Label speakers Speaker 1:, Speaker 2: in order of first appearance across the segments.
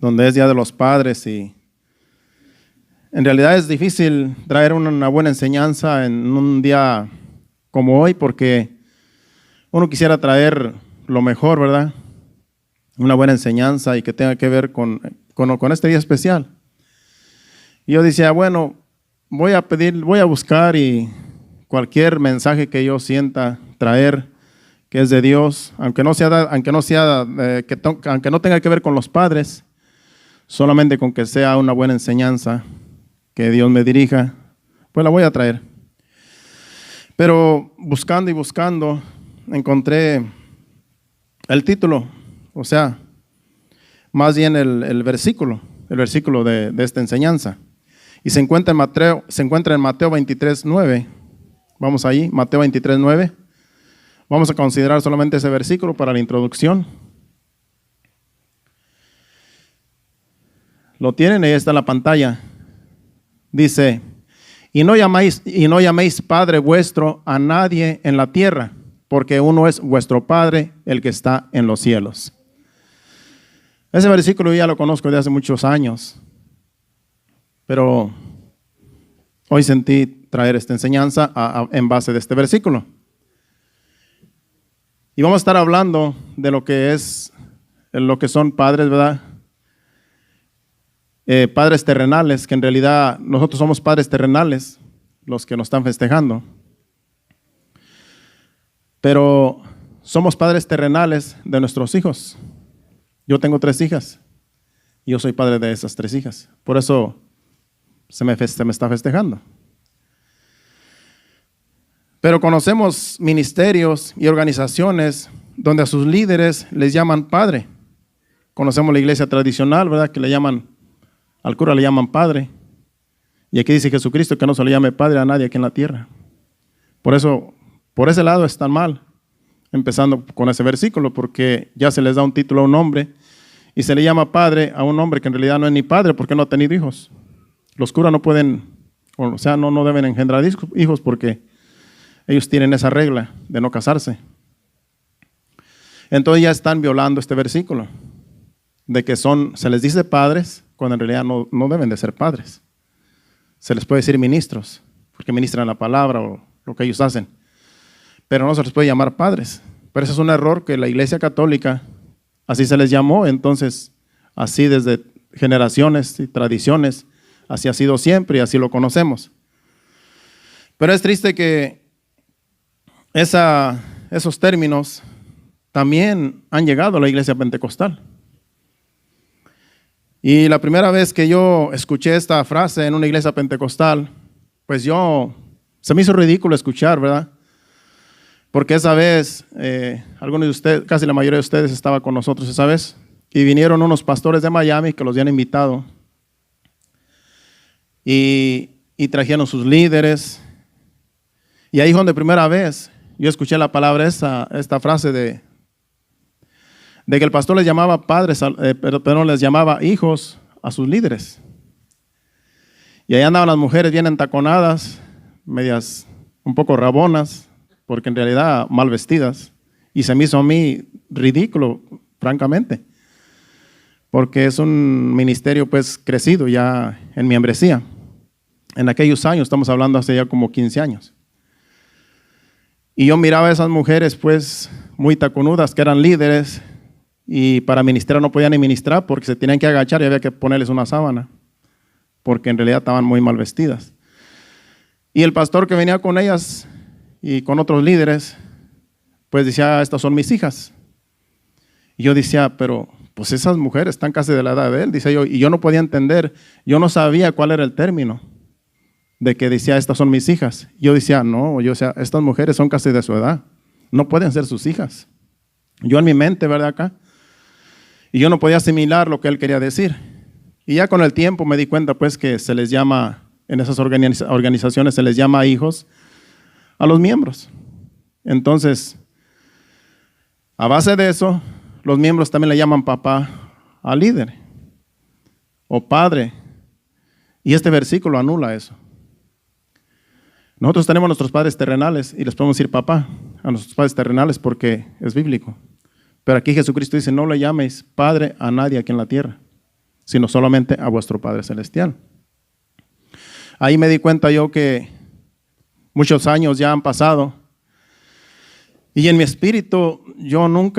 Speaker 1: donde es Día de los Padres, y en realidad es difícil traer una buena enseñanza en un día como hoy, porque uno quisiera traer lo mejor, ¿verdad? Una buena enseñanza y que tenga que ver con este día especial. Y yo decía, bueno, voy a buscar y cualquier mensaje que yo sienta traer que es de Dios, aunque no tenga que ver con los padres, solamente con que sea una buena enseñanza, que Dios me dirija, pues la voy a traer. Pero buscando y buscando, encontré el título, o sea, más bien el versículo de esta enseñanza. Y se encuentra en Mateo 23:9. Vamos ahí, Mateo 23:9. Vamos a considerar solamente ese versículo para la introducción. Lo tienen, ahí está en la pantalla. Dice, y no llaméis Padre vuestro a nadie en la tierra, porque uno es vuestro Padre, el que está en los cielos. Ese versículo ya lo conozco de hace muchos años, pero hoy sentí traer esta enseñanza en base de este versículo. Y vamos a estar hablando de lo que son padres, ¿verdad? Padres terrenales, que en realidad nosotros somos padres terrenales, los que nos están festejando. Pero somos padres terrenales de nuestros hijos. Yo tengo 3 hijas y yo soy padre de esas 3 hijas. Por eso se me está festejando. Pero conocemos ministerios y organizaciones donde a sus líderes les llaman padre. Conocemos la iglesia tradicional, ¿verdad? Que al cura le llaman padre. Y aquí dice Jesucristo que no se le llame padre a nadie aquí en la tierra. Por eso, por ese lado están mal, empezando con ese versículo, porque ya se les da un título a un hombre y se le llama padre a un hombre que en realidad no es ni padre porque no ha tenido hijos. Los curas no pueden, o sea, no deben engendrar hijos porque ellos tienen esa regla de no casarse. Entonces ya están violando este versículo de que se les dice padres cuando en realidad no deben de ser padres. Se les puede decir ministros porque ministran la palabra o lo que ellos hacen, pero no se les puede llamar padres. Pero ese es un error que la Iglesia Católica así se les llamó. Entonces así desde generaciones y tradiciones así ha sido siempre y así lo conocemos. Pero es triste que esos términos también han llegado a la iglesia pentecostal. Y la primera vez que yo escuché esta frase en una iglesia pentecostal, pues se me hizo ridículo escuchar, ¿verdad? Porque esa vez, algunos de ustedes, casi la mayoría de ustedes estaba con nosotros esa vez, y vinieron unos pastores de Miami que los habían invitado, y trajeron sus líderes, y ahí donde primera vez yo escuché la palabra esta frase de que el pastor les llamaba padres, pero les llamaba hijos a sus líderes. Y ahí andaban las mujeres bien entaconadas, medias un poco rabonas, porque en realidad mal vestidas. Y se me hizo a mí ridículo, francamente, porque es un ministerio pues crecido ya en membresía. En aquellos años, estamos hablando hace ya como 15 años. Y yo miraba a esas mujeres pues muy taconudas que eran líderes y para ministrar no podían ni ministrar porque se tenían que agachar y había que ponerles una sábana porque en realidad estaban muy mal vestidas. Y el pastor que venía con ellas y con otros líderes pues decía, estas son mis hijas. Y yo decía, pero pues esas mujeres están casi de la edad de él, dice yo, y yo no podía entender, yo no sabía cuál era el término de que decía, estas son mis hijas. Yo decía, no, estas mujeres son casi de su edad, no pueden ser sus hijas. Yo en mi mente, ¿verdad? Acá. Y yo no podía asimilar lo que él quería decir. Y ya con el tiempo me di cuenta pues que se les llama, en esas organizaciones se les llama hijos a los miembros. Entonces, a base de eso, los miembros también le llaman papá al líder o padre. Y este versículo anula eso. Nosotros tenemos nuestros padres terrenales y les podemos decir papá a nuestros padres terrenales porque es bíblico. Pero aquí Jesucristo dice, no le llaméis padre a nadie aquí en la tierra. sino solamente a vuestro Padre Celestial. Ahí me di cuenta yo que muchos años ya han pasado y en mi espíritu yo no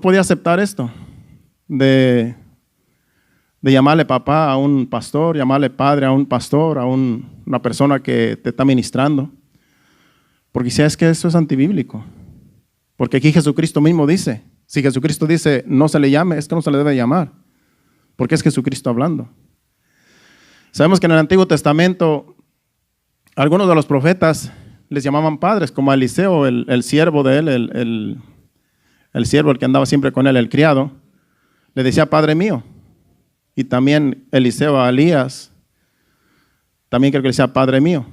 Speaker 1: podía aceptar esto de llamarle papá a un pastor, llamarle padre a un pastor, a una persona que te está ministrando. Porque si es que eso es antibíblico. Porque aquí Jesucristo mismo dice, si Jesucristo dice no se le llame, es que no se le debe llamar. Porque es Jesucristo hablando. Sabemos que en el Antiguo Testamento algunos de los profetas les llamaban padres, como a Eliseo, el siervo de él, el siervo, el que andaba siempre con él, el criado, le decía Padre mío. Y también Eliseo a Elías, también creo que le decía Padre mío.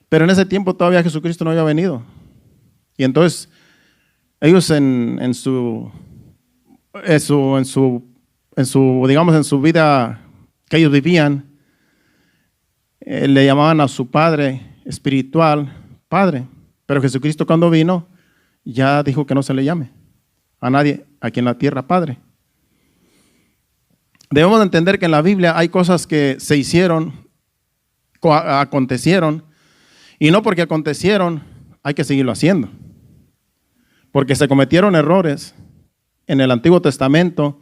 Speaker 1: Pero en ese tiempo todavía Jesucristo no había venido. Y entonces ellos en su vida que ellos vivían, le llamaban a su padre espiritual Padre. Pero Jesucristo cuando vino ya dijo que no se le llame a nadie aquí en la tierra Padre. Debemos entender que en la Biblia hay cosas que se hicieron, acontecieron, y no porque acontecieron hay que seguirlo haciendo. Porque se cometieron errores en el Antiguo Testamento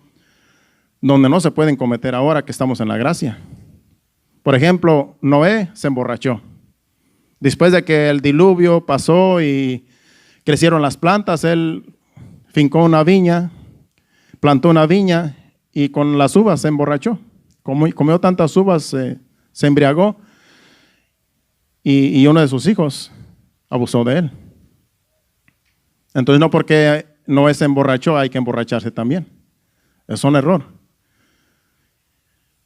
Speaker 1: donde no se pueden cometer ahora que estamos en la gracia. Por ejemplo, Noé se emborrachó. Después de que el diluvio pasó y crecieron las plantas, él fincó una viña, plantó una viña y con las uvas se emborrachó. Comió tantas uvas, se embriagó y uno de sus hijos abusó de él. Entonces no porque Noé se emborrachó hay que emborracharse también. Es un error.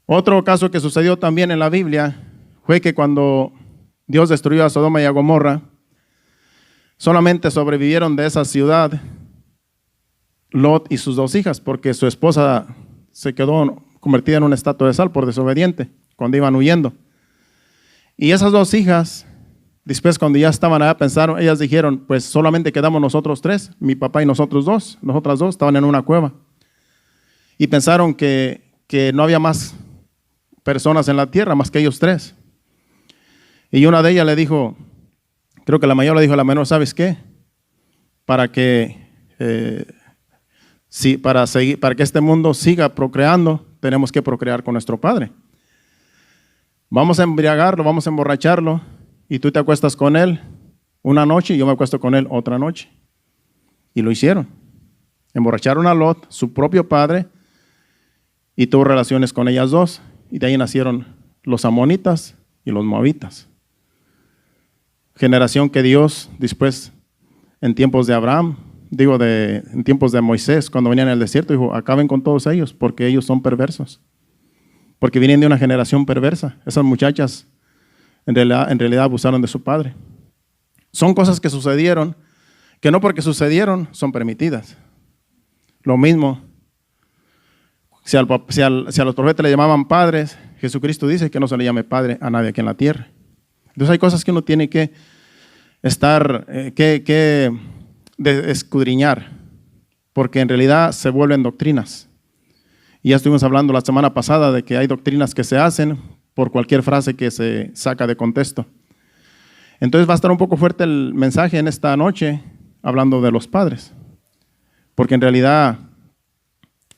Speaker 1: Otro caso que sucedió también en la Biblia fue que cuando Dios destruyó a Sodoma y a Gomorra, solamente sobrevivieron de esa ciudad Lot y sus 2 hijas, porque su esposa se quedó convertida en una estatua de sal por desobediente cuando iban huyendo. Y esas 2 hijas, después cuando ya estaban allá, pensaron, ellas dijeron, pues solamente quedamos nosotros 3, mi papá y nosotras 2 estaban en una cueva. Y pensaron que no había más personas en la tierra más que ellos 3. Y una de ellas le dijo, creo que la mayor le dijo a la menor, ¿sabes qué? Para que para que este mundo siga procreando, tenemos que procrear con nuestro padre. Vamos a embriagarlo, vamos a emborracharlo, y tú te acuestas con él una noche y yo me acuesto con él otra noche. Y lo hicieron. Emborracharon a Lot, su propio padre, y tuvo relaciones con ellas 2. Y de ahí nacieron los amonitas y los moabitas. Generación que Dios después, en tiempos de Abraham, en tiempos de Moisés, cuando venían en el desierto, dijo, acaben con todos ellos, porque ellos son perversos. Porque vienen de una generación perversa. Esas muchachas en realidad abusaron de su padre. Son cosas que sucedieron, que no porque sucedieron son permitidas. Lo mismo, si a los profetas le llamaban padres, Jesucristo dice que no se le llame padre a nadie aquí en la tierra. Entonces hay cosas que uno tiene que escudriñar, porque en realidad se vuelven doctrinas. Y ya estuvimos hablando la semana pasada de que hay doctrinas que se hacen por cualquier frase que se saca de contexto. Entonces va a estar un poco fuerte el mensaje en esta noche hablando de los padres, porque en realidad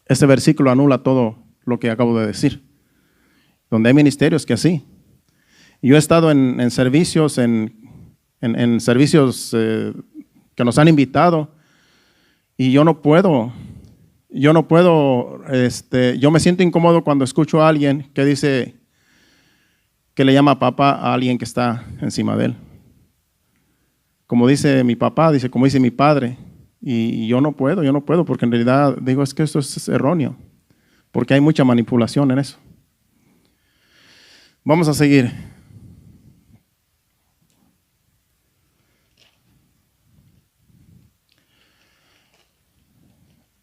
Speaker 1: ese versículo anula todo lo que acabo de decir. Donde hay ministerios que así. Yo he estado en servicios, en servicios que nos han invitado, y yo me siento incómodo cuando escucho a alguien que dice que le llama papá a alguien que está encima de él. Como dice mi papá, como dice mi padre, y yo no puedo, porque en realidad digo, es que esto es erróneo, porque hay mucha manipulación en eso. Vamos a seguir.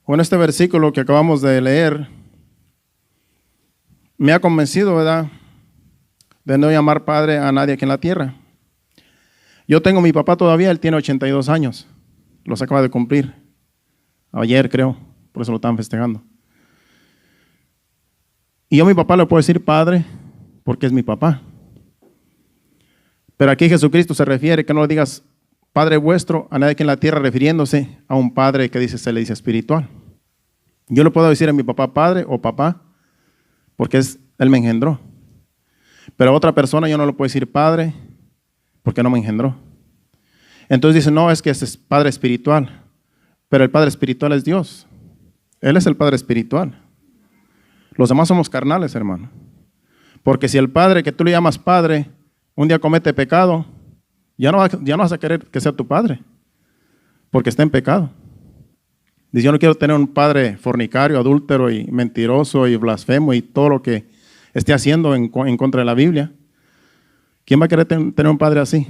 Speaker 1: Con este versículo que acabamos de leer, me ha convencido, ¿verdad?, de no llamar padre a nadie aquí en la tierra. Yo tengo a mi papá todavía, él tiene 82 años, los acaba de cumplir, ayer creo, por eso lo estaban festejando. Y yo a mi papá le puedo decir padre porque es mi papá. Pero aquí Jesucristo se refiere que no le digas Padre vuestro a nadie que en la tierra, refiriéndose a un padre que se le dice espiritual. Yo le puedo decir a mi papá padre o papá porque él me engendró. Pero a otra persona yo no le puedo decir padre porque no me engendró. Entonces dice, no, es que ese es padre espiritual. Pero el padre espiritual es Dios. Él es el padre espiritual. Los demás somos carnales, hermano. Porque si el padre que tú le llamas padre un día comete pecado, ya no vas a querer que sea tu padre, porque está en pecado. Dice, yo no quiero tener un padre fornicario, adúltero y mentiroso y blasfemo y todo lo que esté haciendo en contra de la Biblia. ¿Quién va a querer tener un padre así?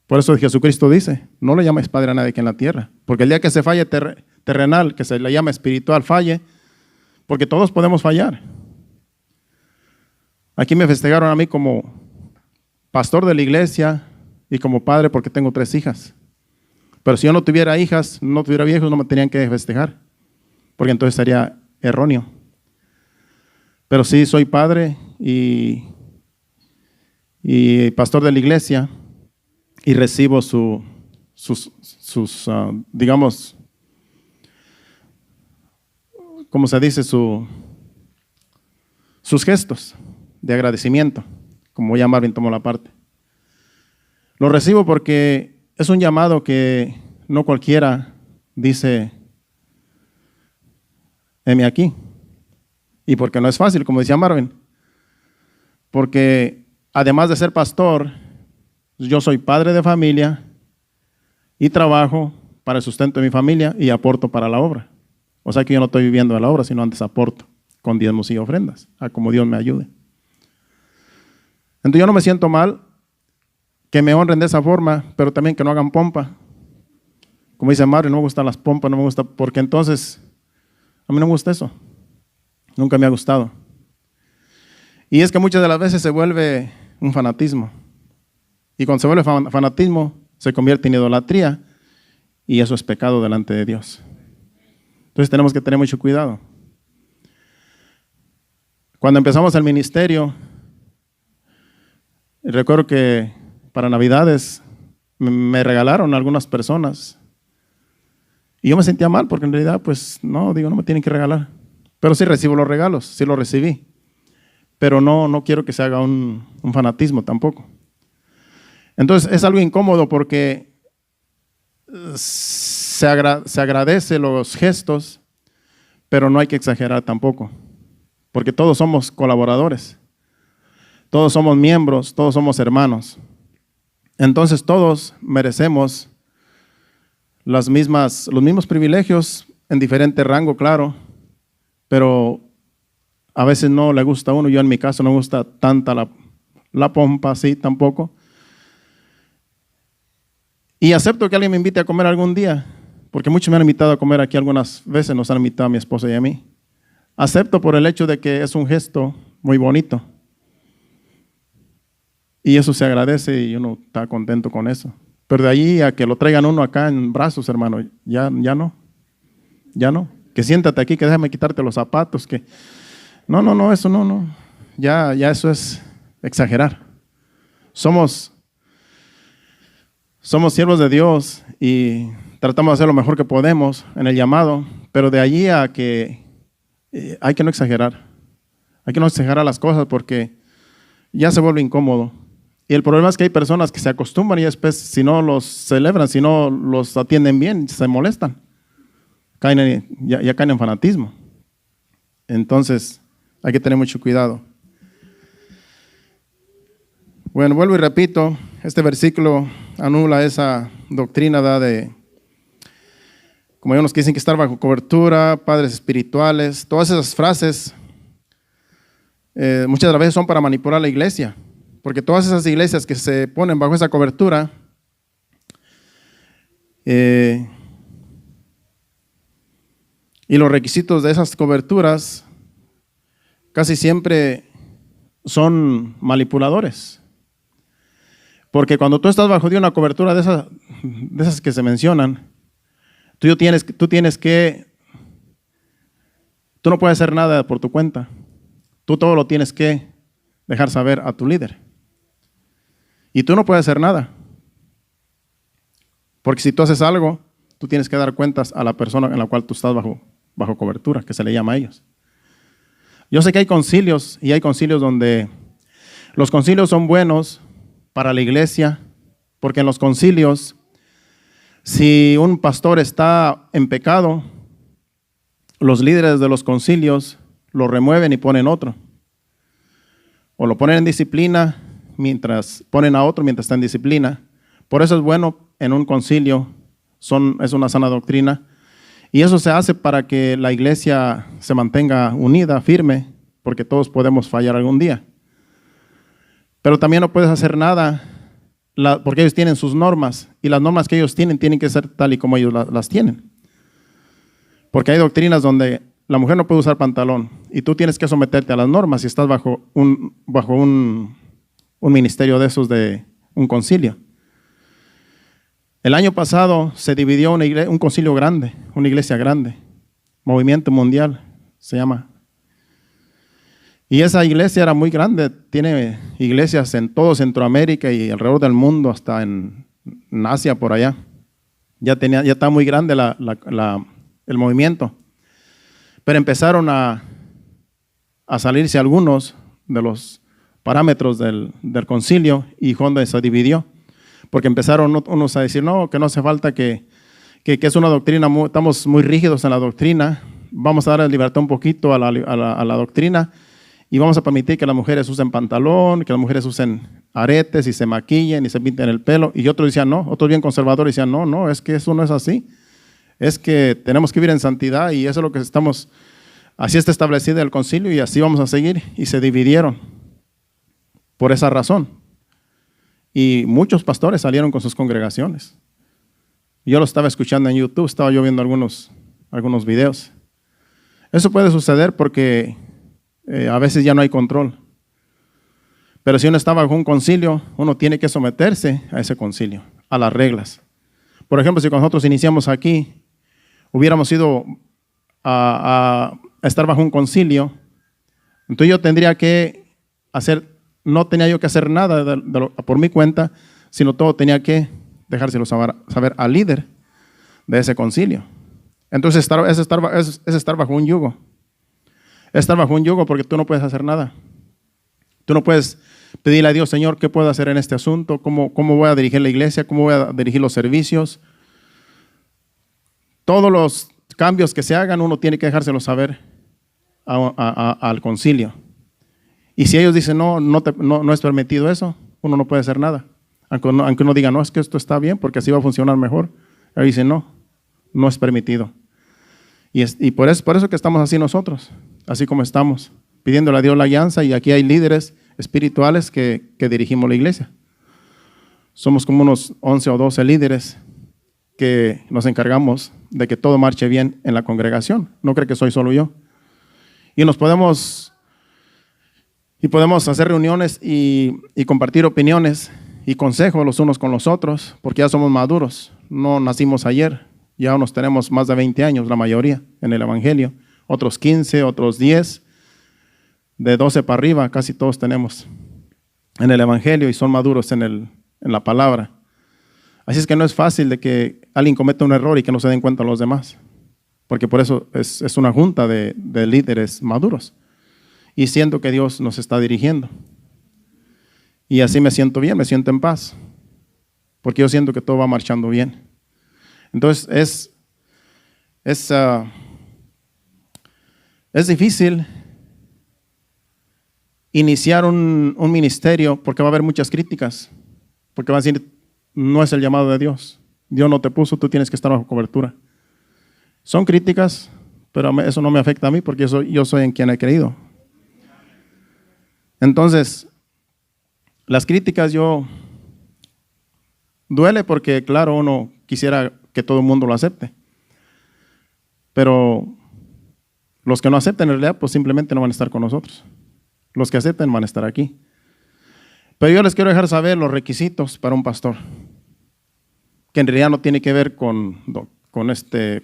Speaker 1: Por eso Jesucristo dice, no le llames padre a nadie que en la tierra, porque el día que se falle terrenal, que se le llama espiritual, falle, porque todos podemos fallar. Aquí me festejaron a mí como pastor de la iglesia y como padre porque tengo 3 hijas. Pero si yo no tuviera hijas, no tuviera viejos, no me tenían que festejar, porque entonces sería erróneo. Pero sí soy padre y pastor de la iglesia y recibo sus digamos, ¿cómo se dice? Sus gestos de agradecimiento, como ya Marvin tomó la parte. Lo recibo porque es un llamado que no cualquiera dice, heme aquí. Y porque no es fácil, como decía Marvin. Porque además de ser pastor, yo soy padre de familia y trabajo para el sustento de mi familia y aporto para la obra. O sea que yo no estoy viviendo de la obra, sino antes aporto con diezmos y ofrendas, a como Dios me ayude. Entonces yo no me siento mal que me honren de esa forma, pero también que no hagan pompa. Como dice Mario, no me gustan las pompas, no me gusta, porque entonces a mí no me gusta eso. Nunca me ha gustado. Y es que muchas de las veces se vuelve un fanatismo. Y cuando se vuelve fanatismo, se convierte en idolatría y eso es pecado delante de Dios. Entonces tenemos que tener mucho cuidado. Cuando empezamos el ministerio, recuerdo que para Navidades me regalaron algunas personas y yo me sentía mal porque en realidad pues no me tienen que regalar, pero sí recibo los regalos, sí los recibí, pero no quiero que se haga un fanatismo tampoco. Entonces es algo incómodo porque se agradece los gestos, pero no hay que exagerar tampoco, porque todos somos colaboradores, todos somos miembros, todos somos hermanos. Entonces todos merecemos los mismos privilegios en diferente rango, claro, pero a veces no le gusta a uno. Yo en mi caso no me gusta tanta la pompa así tampoco. Y acepto que alguien me invite a comer algún día, porque muchos me han invitado a comer aquí algunas veces, nos han invitado a mi esposa y a mí. Acepto por el hecho de que es un gesto muy bonito. Y eso se agradece y uno está contento con eso. Pero de ahí a que lo traigan uno acá en brazos, hermano, ya no. Que siéntate aquí, que déjame quitarte los zapatos, que no, eso no. Ya eso es exagerar. Somos siervos de Dios y tratamos de hacer lo mejor que podemos en el llamado, pero de allí a que hay que no exagerar. Hay que no exagerar las cosas porque ya se vuelve incómodo. Y el problema es que hay personas que se acostumbran y después si no los celebran, si no los atienden bien, se molestan. Ya caen en fanatismo. Entonces hay que tener mucho cuidado. Bueno, vuelvo y repito, este versículo anula esa doctrina de, como hay unos que dicen que estar bajo cobertura, padres espirituales, todas esas frases muchas de las veces son para manipular a la iglesia, porque todas esas iglesias que se ponen bajo esa cobertura y los requisitos de esas coberturas casi siempre son manipuladores. Porque cuando tú estás bajo de una cobertura de esas que se mencionan, tú no puedes hacer nada por tu cuenta. tú todo lo tienes que dejar saber a tu líder. Y tú no puedes hacer nada. Porque si tú haces algo, tú tienes que dar cuentas a la persona en la cual tú estás bajo cobertura, que se le llama a ellos. Yo sé que hay concilios, y hay concilios donde los concilios son buenos para la iglesia, porque en los concilios, si un pastor está en pecado, los líderes de los concilios lo remueven y ponen otro. O lo ponen en disciplina, ponen a otro mientras está en disciplina. Por eso es bueno en un concilio, es una sana doctrina. Y eso se hace para que la iglesia se mantenga unida, firme, porque todos podemos fallar algún día. Pero también no puedes hacer nada, porque ellos tienen sus normas, y las normas que ellos tienen que ser tal y como ellos las tienen. Porque hay doctrinas donde la mujer no puede usar pantalón, y tú tienes que someterte a las normas si estás bajo un ministerio de esos, de un concilio. El año pasado se dividió un concilio grande, una iglesia grande, Movimiento Mundial se llama. Y esa iglesia era muy grande, tiene iglesias en todo Centroamérica y alrededor del mundo, hasta en Asia por allá. Ya está muy grande el movimiento. Pero empezaron a salirse algunos de los parámetros del concilio, y Honda se dividió. Porque empezaron unos a decir, no, que no hace falta, que es una doctrina, estamos muy rígidos en la doctrina, vamos a dar libertad un poquito a la doctrina, y vamos a permitir que las mujeres usen pantalón, que las mujeres usen aretes y se maquillen y se pinten el pelo. Y otros decían no, otros bien conservadores decían no, es que eso no es así. Es que tenemos que vivir en santidad, y eso es lo que así está establecido el concilio, y así vamos a seguir. Y se dividieron por esa razón. Y muchos pastores salieron con sus congregaciones. Yo lo estaba escuchando en YouTube, estaba yo viendo algunos videos. Eso puede suceder porque a veces ya no hay control. Pero si uno está bajo un concilio, uno tiene que someterse a ese concilio, a las reglas. Por ejemplo, si nosotros iniciamos aquí, hubiéramos ido a estar bajo un concilio, entonces yo tendría que no tenía yo que hacer nada por mi cuenta, sino todo tenía que dejárselo saber al líder de ese concilio. Entonces es estar bajo un yugo. Estar bajo un yugo porque tú no puedes hacer nada. Tú no puedes pedirle a Dios, Señor, ¿qué puedo hacer en este asunto? ¿Cómo voy a dirigir la iglesia? ¿Cómo voy a dirigir los servicios? Todos los cambios que se hagan, uno tiene que dejárselo saber al concilio. Y si ellos dicen, no es permitido eso, uno no puede hacer nada. Aunque uno diga, no, es que esto está bien porque así va a funcionar mejor. Ellos dicen, no es permitido. Y por eso que estamos así nosotros, así como estamos, pidiéndole a Dios la guianza, y aquí hay líderes espirituales que dirigimos la iglesia. Somos como unos 11 o 12 líderes que nos encargamos de que todo marche bien en la congregación. No creo que soy solo yo. Y podemos hacer reuniones y compartir opiniones y consejos los unos con los otros, porque ya somos maduros. No nacimos ayer, ya nos tenemos más de 20 años, la mayoría, en el Evangelio. Otros 15, otros 10, de 12 para arriba, casi todos tenemos en el Evangelio y son maduros en la palabra. Así es que no es fácil de que alguien cometa un error y que no se den cuenta los demás, porque por eso es una junta de líderes maduros. Y siento que Dios nos está dirigiendo. Y así me siento bien, me siento en paz. Porque yo siento que todo va marchando bien. Entonces es difícil iniciar un ministerio porque va a haber muchas críticas. Porque va a decir, no es el llamado de Dios. Dios no te puso, tú tienes que estar bajo cobertura. Son críticas, pero eso no me afecta a mí porque yo soy en quien he creído. Entonces, las críticas duele porque, claro, uno quisiera que todo el mundo lo acepte. Pero los que no acepten en realidad, pues simplemente no van a estar con nosotros. Los que acepten van a estar aquí. Pero yo les quiero dejar saber los requisitos para un pastor, que en realidad no tiene que ver con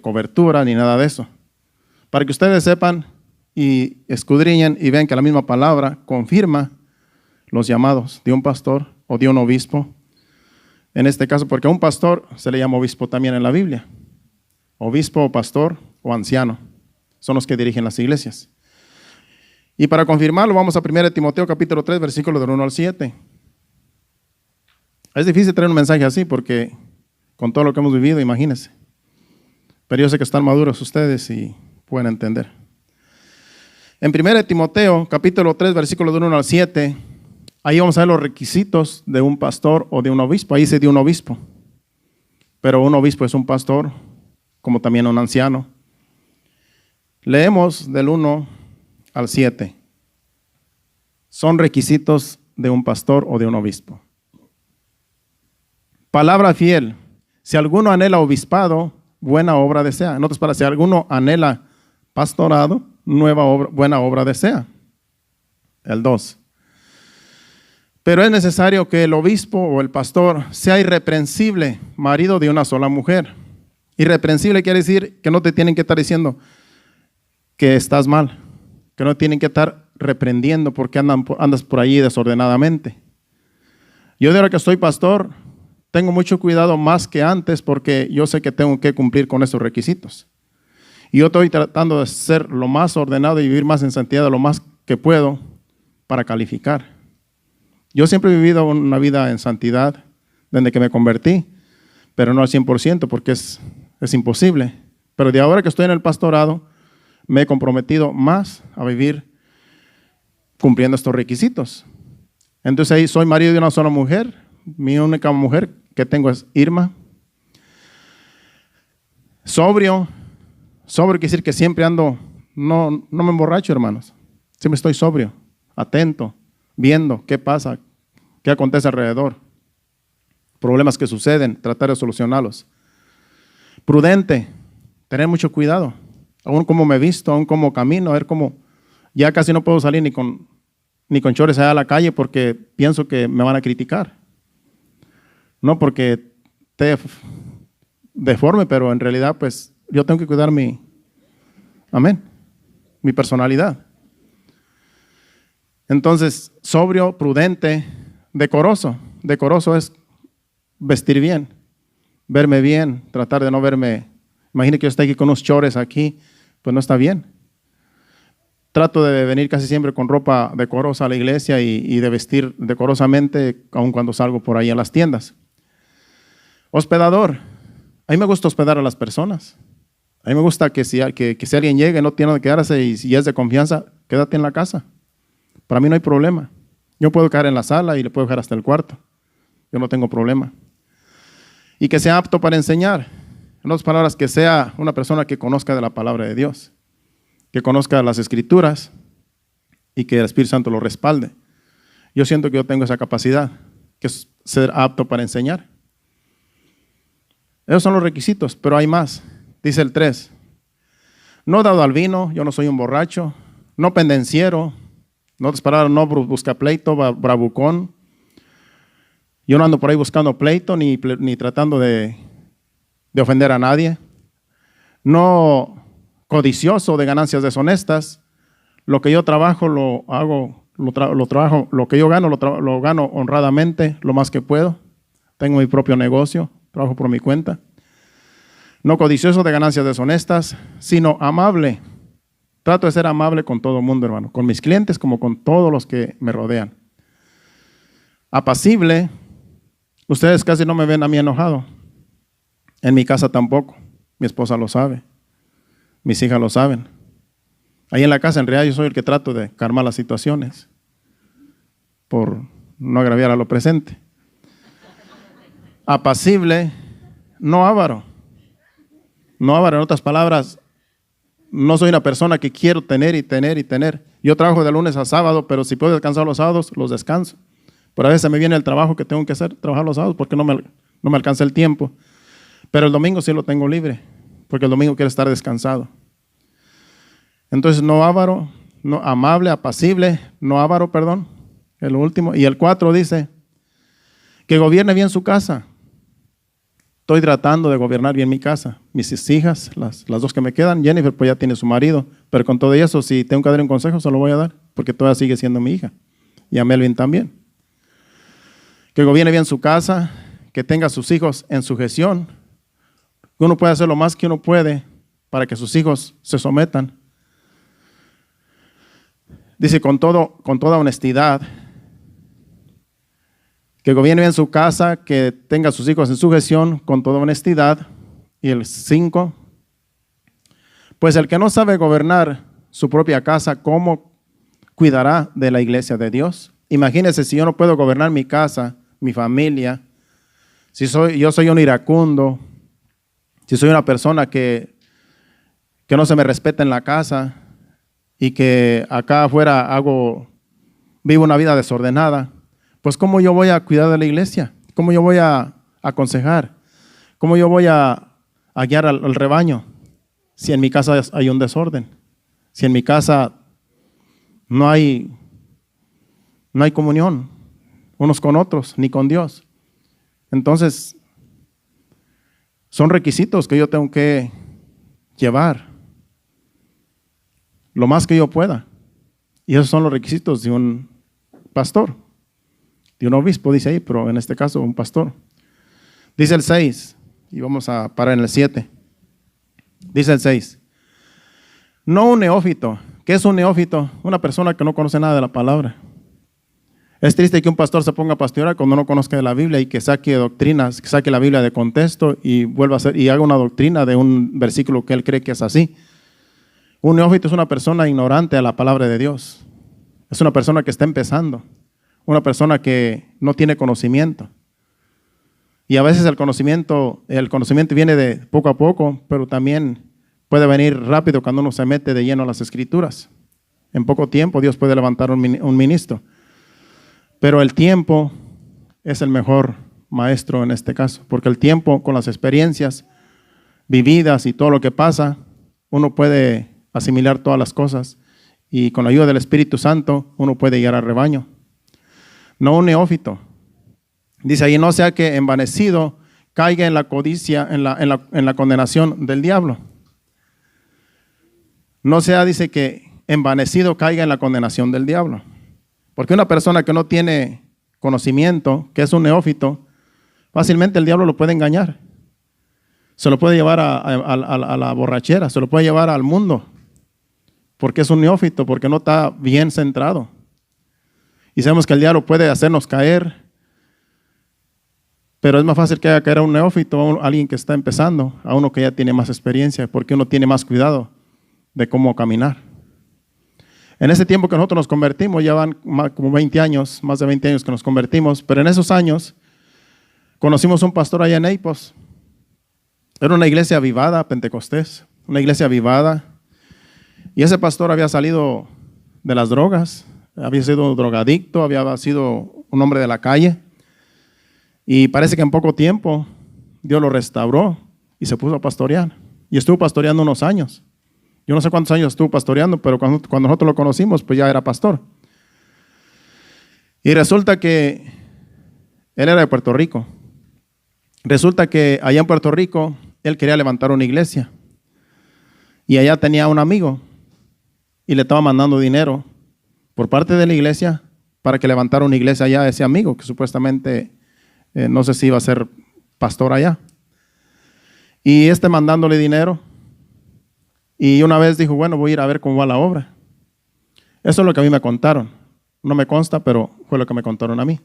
Speaker 1: cobertura ni nada de eso. Para que ustedes sepan y escudriñen y ven que la misma palabra confirma los llamados de un pastor o de un obispo. En este caso, porque a un pastor se le llama obispo también en la Biblia. Obispo o pastor o anciano son los que dirigen las iglesias. Y para confirmarlo, vamos a 1 Timoteo capítulo 3, versículos del 1 al 7. Es difícil traer un mensaje así porque con todo lo que hemos vivido, imagínense. Pero yo sé que están maduros ustedes y pueden entender. En 1 Timoteo capítulo 3, versículos del 1 al 7, ahí vamos a ver los requisitos de un pastor o de un obispo. Ahí se dio un obispo. Pero un obispo es un pastor, como también un anciano. Leemos del 1 al 7. Son requisitos de un pastor o de un obispo. Palabra fiel. Si alguno anhela obispado, buena obra desea. En otras palabras, si alguno anhela pastorado, buena obra desea. El 2. Pero es necesario que el obispo o el pastor sea irreprensible, marido de una sola mujer. Irreprensible quiere decir que no te tienen que estar diciendo que estás mal, que no tienen que estar reprendiendo porque andas por allí desordenadamente. Yo de ahora que soy pastor, tengo mucho cuidado más que antes porque yo sé que tengo que cumplir con esos requisitos. Y yo estoy tratando de ser lo más ordenado y vivir más en santidad lo más que puedo para calificar. Yo siempre he vivido una vida en santidad desde que me convertí, pero no al 100% porque es imposible. Pero de ahora que estoy en el pastorado, me he comprometido más a vivir cumpliendo estos requisitos. Entonces ahí soy marido de una sola mujer. Mi única mujer que tengo es Irma. Sobrio quiere decir que siempre ando, no me emborracho, hermanos. Siempre estoy sobrio, atento, viendo qué pasa, qué acontece alrededor. Problemas que suceden, tratar de solucionarlos. Prudente, tener mucho cuidado. Aún cómo me visto, aún cómo camino, a ver cómo, ya casi no puedo salir ni con chores allá a la calle porque pienso que me van a criticar. No porque esté deforme, pero en realidad pues yo tengo que cuidar mi personalidad. Entonces, sobrio, prudente, decoroso. Decoroso es vestir bien, verme bien, tratar de no verme. Imagine que yo esté aquí con unos chores aquí, pues no está bien. Trato de venir casi siempre con ropa decorosa a la iglesia y de vestir decorosamente, aun cuando salgo por ahí a las tiendas. Hospedador. A mí me gusta hospedar a las personas. A mí me gusta que si alguien llegue, no tiene que quedarse y si es de confianza, quédate en la casa. Para mí no hay problema. Yo puedo quedar en la sala y le puedo dejar hasta el cuarto. Yo no tengo problema. Y que sea apto para enseñar. En otras palabras, que sea una persona que conozca de la palabra de Dios, que conozca las Escrituras y que el Espíritu Santo lo respalde. Yo siento que yo tengo esa capacidad, que es ser apto para enseñar. Esos son los requisitos, pero hay más. Dice el 3. No dado al vino, yo no soy un borracho, no pendenciero, en otras palabras, no busca pleito, bravucón. Yo no ando por ahí buscando pleito ni tratando de ofender a nadie. No codicioso de ganancias deshonestas. Lo que yo trabajo lo hago, lo trabajo, lo que yo gano lo gano honradamente, lo más que puedo. Tengo mi propio negocio, trabajo por mi cuenta. No codicioso de ganancias deshonestas, sino amable. Trato de ser amable con todo el mundo, hermano, con mis clientes como con todos los que me rodean. Apacible. Ustedes casi no me ven a mí enojado. En mi casa tampoco. Mi esposa lo sabe. Mis hijas lo saben. Ahí en la casa, en realidad, yo soy el que trato de calmar las situaciones por no agraviar a lo presente. Apacible, no avaro. No avaro, en otras palabras, no soy una persona que quiero tener y tener y tener. Yo trabajo de lunes a sábado, pero si puedo descansar los sábados, los descanso. Pero a veces me viene el trabajo que tengo que hacer, trabajar los sábados, porque no me alcanza el tiempo. Pero el domingo sí lo tengo libre, porque el domingo quiero estar descansado. Entonces, no avaro, no amable, apacible, no avaro, perdón, el último. Y el 4 dice, que gobierne bien su casa. estoy tratando de gobernar bien mi casa. Mis hijas, las dos que me quedan, Jennifer pues ya tiene su marido, pero con todo eso, si tengo que dar un consejo, se lo voy a dar, porque todavía sigue siendo mi hija. Y a Melvin también. Que gobierne bien su casa, que tenga a sus hijos en sujeción. Uno puede hacer lo más que uno puede para que sus hijos se sometan. Dice con toda honestidad, que gobierne bien su casa, que tenga a sus hijos en sujeción con toda honestidad. Y el 5, pues el que no sabe gobernar su propia casa, ¿cómo cuidará de la iglesia de Dios? Imagínense si yo no puedo gobernar mi casa, mi familia, si yo soy un iracundo, si soy una persona que no se me respeta en la casa y que acá afuera vivo una vida desordenada, pues ¿cómo yo voy a cuidar de la iglesia? ¿Cómo yo voy a aconsejar? ¿Cómo yo voy a guiar al rebaño si en mi casa hay un desorden? Si en mi casa no hay comunión unos con otros, ni con Dios. Entonces, son requisitos que yo tengo que llevar lo más que yo pueda. Y esos son los requisitos de un pastor, de un obispo, dice ahí, pero en este caso un pastor. Dice el 6, y vamos a parar en el 7. Dice el 6, no un neófito. ¿Qué es un neófito? Una persona que no conoce nada de la palabra. Es triste que un pastor se ponga a pastorear cuando no conozca de la Biblia y que saque doctrinas, que saque la Biblia de contexto y vuelva a hacer y haga una doctrina de un versículo que él cree que es así. Un neófito es una persona ignorante a la palabra de Dios. Es una persona que está empezando, una persona que no tiene conocimiento. Y a veces el conocimiento viene de poco a poco, pero también puede venir rápido cuando uno se mete de lleno a las Escrituras. En poco tiempo Dios puede levantar un ministro. Pero el tiempo es el mejor maestro en este caso, porque el tiempo con las experiencias vividas y todo lo que pasa, uno puede asimilar todas las cosas y con la ayuda del Espíritu Santo uno puede guiar al rebaño. No un neófito. Dice ahí, no sea que envanecido caiga en la codicia, en la condenación del diablo. No sea, dice que envanecido caiga en la condenación del diablo. Porque una persona que no tiene conocimiento, que es un neófito, fácilmente el diablo lo puede engañar. Se lo puede llevar a la borrachera, se lo puede llevar al mundo, porque es un neófito, porque no está bien centrado. Y sabemos que el diablo puede hacernos caer, pero es más fácil que haga caer a un neófito, a alguien que está empezando, a uno que ya tiene más experiencia, porque uno tiene más cuidado de cómo caminar. En ese tiempo que nosotros nos convertimos, ya van como 20 años, más de 20 años que nos convertimos, pero en esos años conocimos un pastor allá en Naples. Era una iglesia avivada, Pentecostés, una iglesia avivada. Y ese pastor había salido de las drogas, había sido drogadicto, había sido un hombre de la calle. Y parece que en poco tiempo Dios lo restauró y se puso a pastorear. Y estuvo pastoreando unos años. Yo no sé cuántos años estuvo pastoreando, pero cuando nosotros lo conocimos, pues ya era pastor. Y resulta que él era de Puerto Rico. Resulta que allá en Puerto Rico, él quería levantar una iglesia. Y allá tenía un amigo y le estaba mandando dinero por parte de la iglesia para que levantara una iglesia allá a ese amigo, que supuestamente no sé si iba a ser pastor allá. Y mandándole dinero. Y una vez dijo, bueno, voy a ir a ver cómo va la obra. Eso es lo que a mí me contaron. No me consta, pero fue lo que me contaron a mí.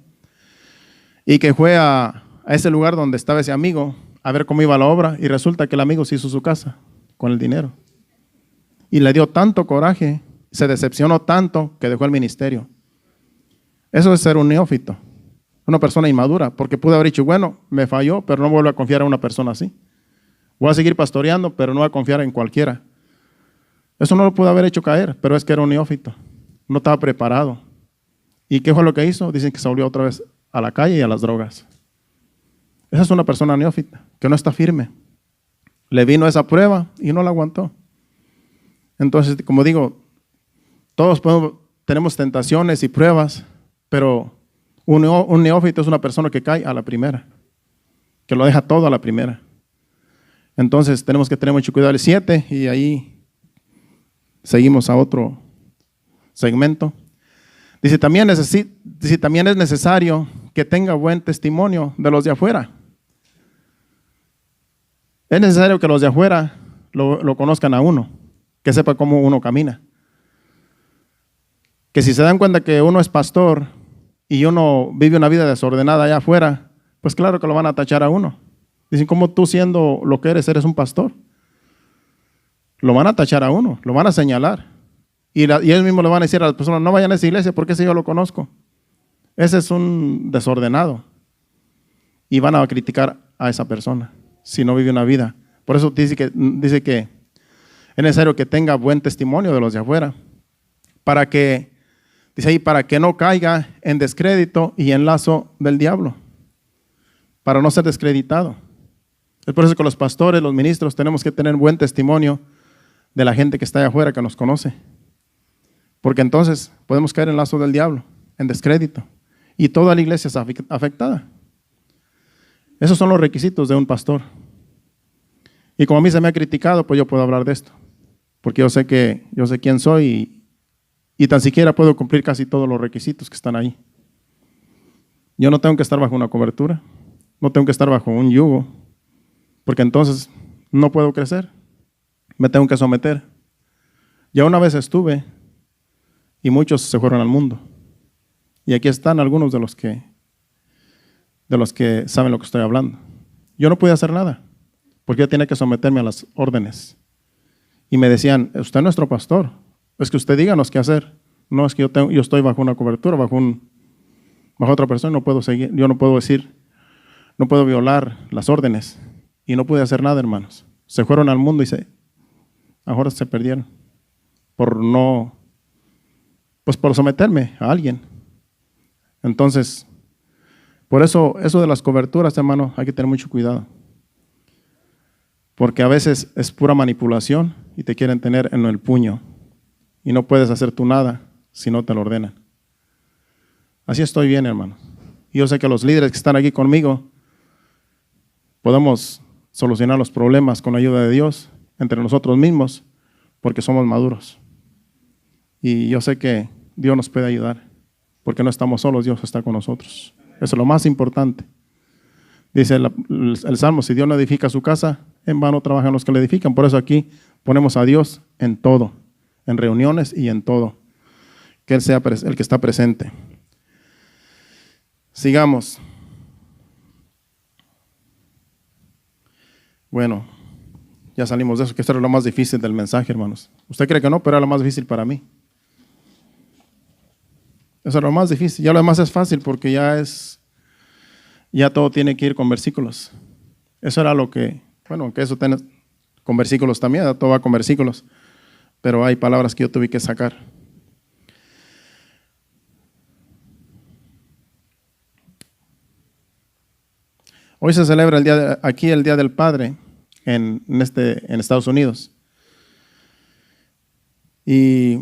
Speaker 1: Y que fue a ese lugar donde estaba ese amigo a ver cómo iba la obra y resulta que el amigo se hizo su casa con el dinero. Y le dio tanto coraje, se decepcionó tanto que dejó el ministerio. Eso es ser un neófito, una persona inmadura, porque pudo haber dicho, bueno, me falló, pero no vuelvo a confiar en una persona así. Voy a seguir pastoreando, pero no voy a confiar en cualquiera. Eso no lo pudo haber hecho caer, pero es que era un neófito. No estaba preparado. ¿Y qué fue lo que hizo? Dicen que se volvió otra vez a la calle y a las drogas. Esa es una persona neófita, que no está firme. Le vino esa prueba y no la aguantó. Entonces, como digo, todos tenemos tentaciones y pruebas, pero un neófito es una persona que cae a la primera. que lo deja todo a la primera. Entonces tenemos que tener mucho cuidado. El 7, y ahí seguimos a otro segmento. Dice, también es necesario que tenga buen testimonio de los de afuera. Es necesario que los de afuera lo conozcan a uno, que sepa cómo uno camina. Que si se dan cuenta que uno es pastor y uno vive una vida desordenada allá afuera, pues claro que lo van a tachar a uno. Dicen, ¿cómo tú siendo lo que eres un pastor? Lo van a tachar a uno, lo van a señalar. Y ellos mismos le van a decir a las personas, no vayan a esa iglesia porque ese yo lo conozco. Ese es un desordenado. Y van a criticar a esa persona si no vive una vida. Por eso dice que es necesario que tenga buen testimonio de los de afuera. Para que no caiga en descrédito y en lazo del diablo. Para no ser descreditado. Es por eso que los pastores, los ministros, tenemos que tener buen testimonio de la gente que está allá afuera, que nos conoce. Porque entonces podemos caer en lazo del diablo, en descrédito. Y toda la iglesia está afectada. Esos son los requisitos de un pastor. Y como a mí se me ha criticado, pues yo puedo hablar de esto. Porque yo sé quién soy y tan siquiera puedo cumplir casi todos los requisitos que están ahí. Yo no tengo que estar bajo una cobertura, no tengo que estar bajo un yugo, porque entonces no puedo crecer, me tengo que someter. Ya una vez estuve y muchos se fueron al mundo. Y aquí están algunos de los que saben lo que estoy hablando. Yo no pude hacer nada, porque yo tenía que someterme a las órdenes. Y me decían, usted es nuestro pastor, es que usted díganos qué hacer. No es que yo estoy bajo una cobertura, bajo otra persona, no puedo seguir, yo no puedo decir, no puedo violar las órdenes. Y no pude hacer nada, hermanos. Se fueron al mundo y ahora se perdieron por someterme a alguien. Entonces, por eso de las coberturas, hermano, hay que tener mucho cuidado. Porque a veces es pura manipulación y te quieren tener en el puño. Y no puedes hacer tú nada si no te lo ordenan. Así estoy bien, hermano. Y yo sé que los líderes que están aquí conmigo podemos solucionar los problemas con la ayuda de Dios entre nosotros mismos porque somos maduros. Y yo sé que Dios nos puede ayudar porque no estamos solos, Dios está con nosotros. Eso es lo más importante. Dice el Salmo, si Dios no edifica su casa, en vano trabajan los que le edifican. Por eso aquí ponemos a Dios en todo, en reuniones y en todo. Que Él sea el que está presente. Sigamos. Bueno, ya salimos de eso, que esto era lo más difícil del mensaje, hermanos. Usted cree que no, pero era lo más difícil para mí. Eso era lo más difícil. Ya lo demás es fácil porque ya todo tiene que ir con versículos. Eso era lo que, bueno, que eso tiene con versículos también, todo va con versículos, pero hay palabras que yo tuve que sacar. Hoy se celebra aquí el Día del Padre en Estados Unidos. Y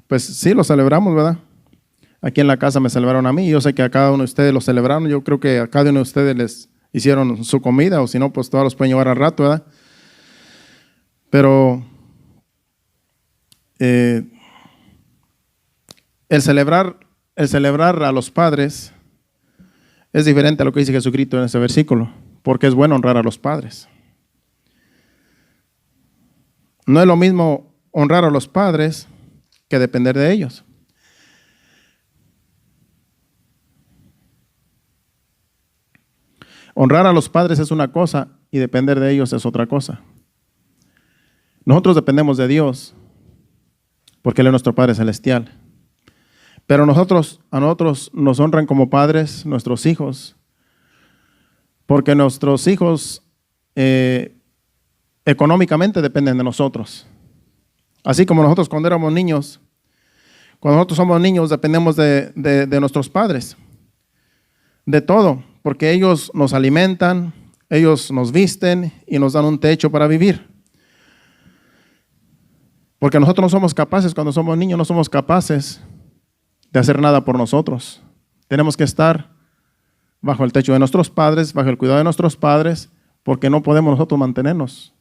Speaker 1: pues sí, lo celebramos, ¿verdad? Aquí en la casa me celebraron a mí. Yo sé que a cada uno de ustedes lo celebraron. Yo creo que a cada uno de ustedes les hicieron su comida, o si no, pues todos los pueden llevar al rato, ¿verdad? Pero el celebrar a los padres es diferente a lo que dice Jesucristo en ese versículo, porque es bueno honrar a los padres. No es lo mismo honrar a los padres que depender de ellos. Honrar a los padres es una cosa y depender de ellos es otra cosa. Nosotros dependemos de Dios porque Él es nuestro Padre Celestial. Pero a nosotros nos honran como padres nuestros hijos, porque nuestros hijos económicamente dependen de nosotros. Así como nosotros cuando éramos niños, cuando nosotros somos niños dependemos de nuestros padres, de todo, porque ellos nos alimentan, ellos nos visten y nos dan un techo para vivir. Porque nosotros no somos capaces, cuando somos niños no somos capaces de hacer nada por nosotros. Tenemos que estar bajo el techo de nuestros padres, bajo el cuidado de nuestros padres, porque no podemos nosotros mantenernos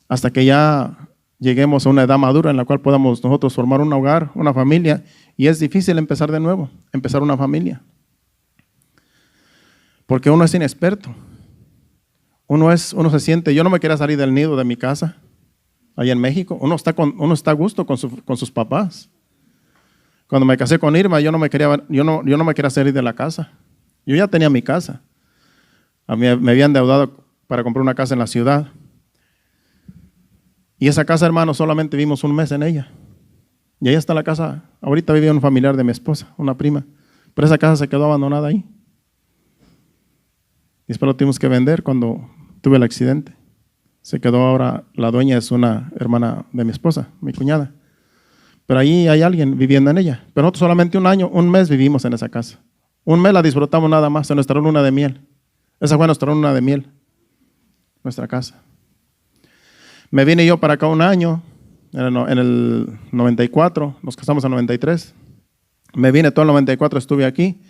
Speaker 1: hasta que ya lleguemos a una edad madura en la cual podamos nosotros formar un hogar, una familia, y es difícil empezar de nuevo, empezar una familia. Porque uno es inexperto. Uno se siente, yo no me quería salir del nido de mi casa, allá en México. Uno está a gusto con sus papás. Cuando me casé con Irma, yo no me quería salir de la casa. Yo ya tenía mi casa. A mí me habían endeudado para comprar una casa en la ciudad. Y esa casa, hermano, solamente vivimos un mes en ella. Y ahí está la casa. Ahorita vive un familiar de mi esposa, una prima. Pero esa casa se quedó abandonada ahí. Y después lo tuvimos que vender cuando tuve el accidente. Se quedó ahora, la dueña es una hermana de mi esposa, mi cuñada. Pero ahí hay alguien viviendo en ella. Pero nosotros solamente un mes vivimos en esa casa. Un mes la disfrutamos nada más en nuestra luna de miel. Esa fue nuestra luna de miel, nuestra casa. Me vine yo para acá un año, en el 94, nos casamos en el 93. Me vine todo el 94, estuve aquí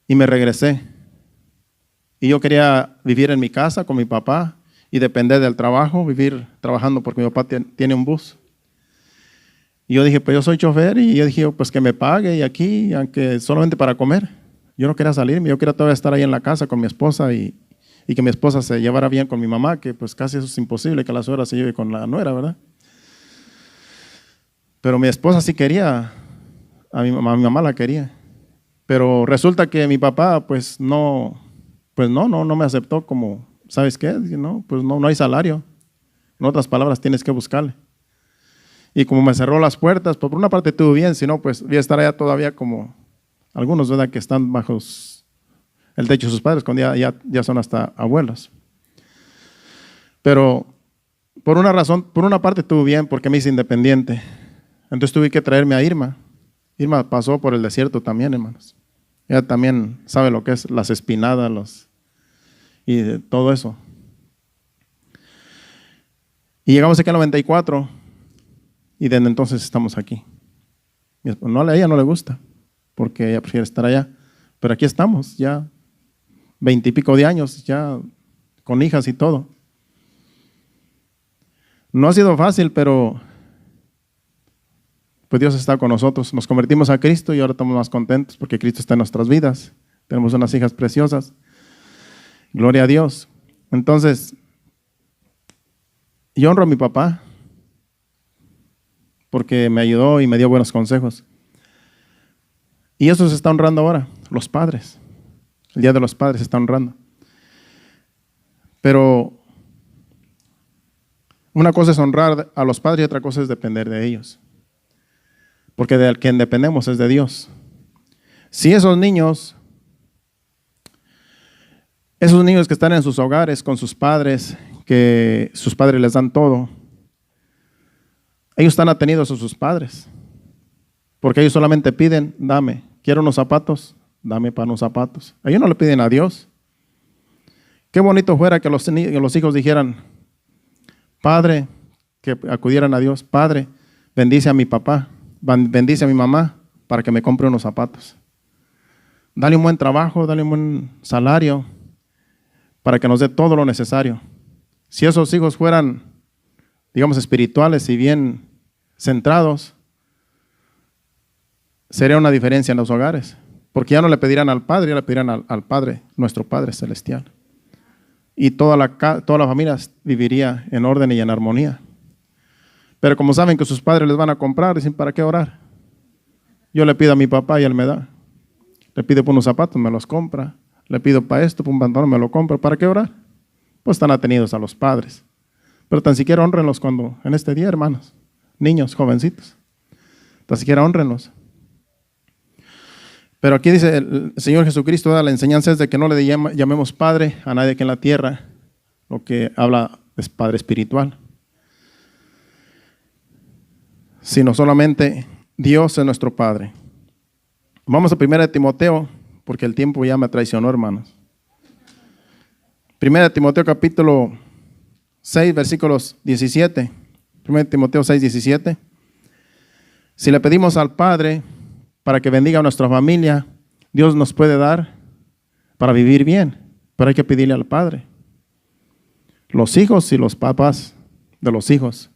Speaker 1: y me regresé. Y yo quería vivir en mi casa con mi papá y depender del trabajo, vivir trabajando porque mi papá tiene un bus. Y yo dije, pues yo soy chofer y yo dije, pues que me pague y aquí, aunque solamente para comer. Yo no quería salirme, yo quería todavía estar ahí en la casa con mi esposa y que mi esposa se llevara bien con mi mamá, que pues casi eso es imposible, que la suegra se lleve con la nuera, ¿verdad? Pero mi esposa sí quería, a mi mamá la quería. Pero resulta que mi papá pues no me aceptó como, ¿sabes qué? No, pues no hay salario. En otras palabras, tienes que buscarle. Y como me cerró las puertas, pues por una parte estuvo bien, si no, pues voy a estar allá todavía como algunos, ¿verdad?, que están bajo el techo de sus padres, cuando ya son hasta abuelos. Pero por una parte estuvo bien porque me hice independiente. Entonces tuve que traerme a Irma. Irma pasó por el desierto también, hermanos. Ella también sabe lo que es las espinadas y todo eso. Y llegamos aquí al 94 y desde entonces estamos aquí. A ella no le gusta porque ella prefiere estar allá. Pero aquí estamos ya 20 y pico de años, ya con hijas y todo. No ha sido fácil, pero pues Dios está con nosotros. Nos convertimos a Cristo y ahora estamos más contentos porque Cristo está en nuestras vidas. Tenemos unas hijas preciosas. Gloria a Dios. Entonces, yo honro a mi papá porque me ayudó y me dio buenos consejos. Y eso se está honrando ahora, los padres. El Día de los Padres se está honrando. Pero una cosa es honrar a los padres y otra cosa es depender de ellos. Porque del quien dependemos es de Dios. Si esos niños que están en sus hogares con sus padres, que sus padres les dan todo, ellos están atenidos a sus padres. Porque ellos solamente piden, dame, quiero unos zapatos, dame para unos zapatos. Ellos no le piden a Dios. Qué bonito fuera que los hijos dijeran, Padre, que acudieran a Dios, Padre, bendice a mi papá, bendice a mi mamá para que me compre unos zapatos. Dale un buen trabajo, dale un buen salario para que nos dé todo lo necesario. Si esos hijos fueran, digamos, espirituales y bien centrados, sería una diferencia en los hogares. Porque ya no le pedirán al Padre, ya le pedirán al Padre, nuestro Padre Celestial. Y toda la familia viviría en orden y en armonía. Pero como saben que sus padres les van a comprar, dicen, ¿para qué orar? Yo le pido a mi papá y él me da. Le pido por unos zapatos, me los compra. Le pido para esto, por un pantalón, me lo compra. ¿Para qué orar? Pues están atenidos a los padres. Pero tan siquiera honrenlos cuando, en este día, hermanos, niños, jovencitos. Tan siquiera honrenlos. Pero aquí dice el Señor Jesucristo, la enseñanza es de que no le llamemos Padre a nadie que en la tierra. Lo que habla es Padre espiritual. Sino solamente Dios es nuestro Padre. Vamos a 1 Timoteo, porque el tiempo ya me traicionó, hermanos. 1 Timoteo capítulo 6, versículos 17. 1 Timoteo 6, 17. Si le pedimos al Padre para que bendiga a nuestra familia, Dios nos puede dar para vivir bien, pero hay que pedirle al Padre. Los hijos y los papás de los hijos.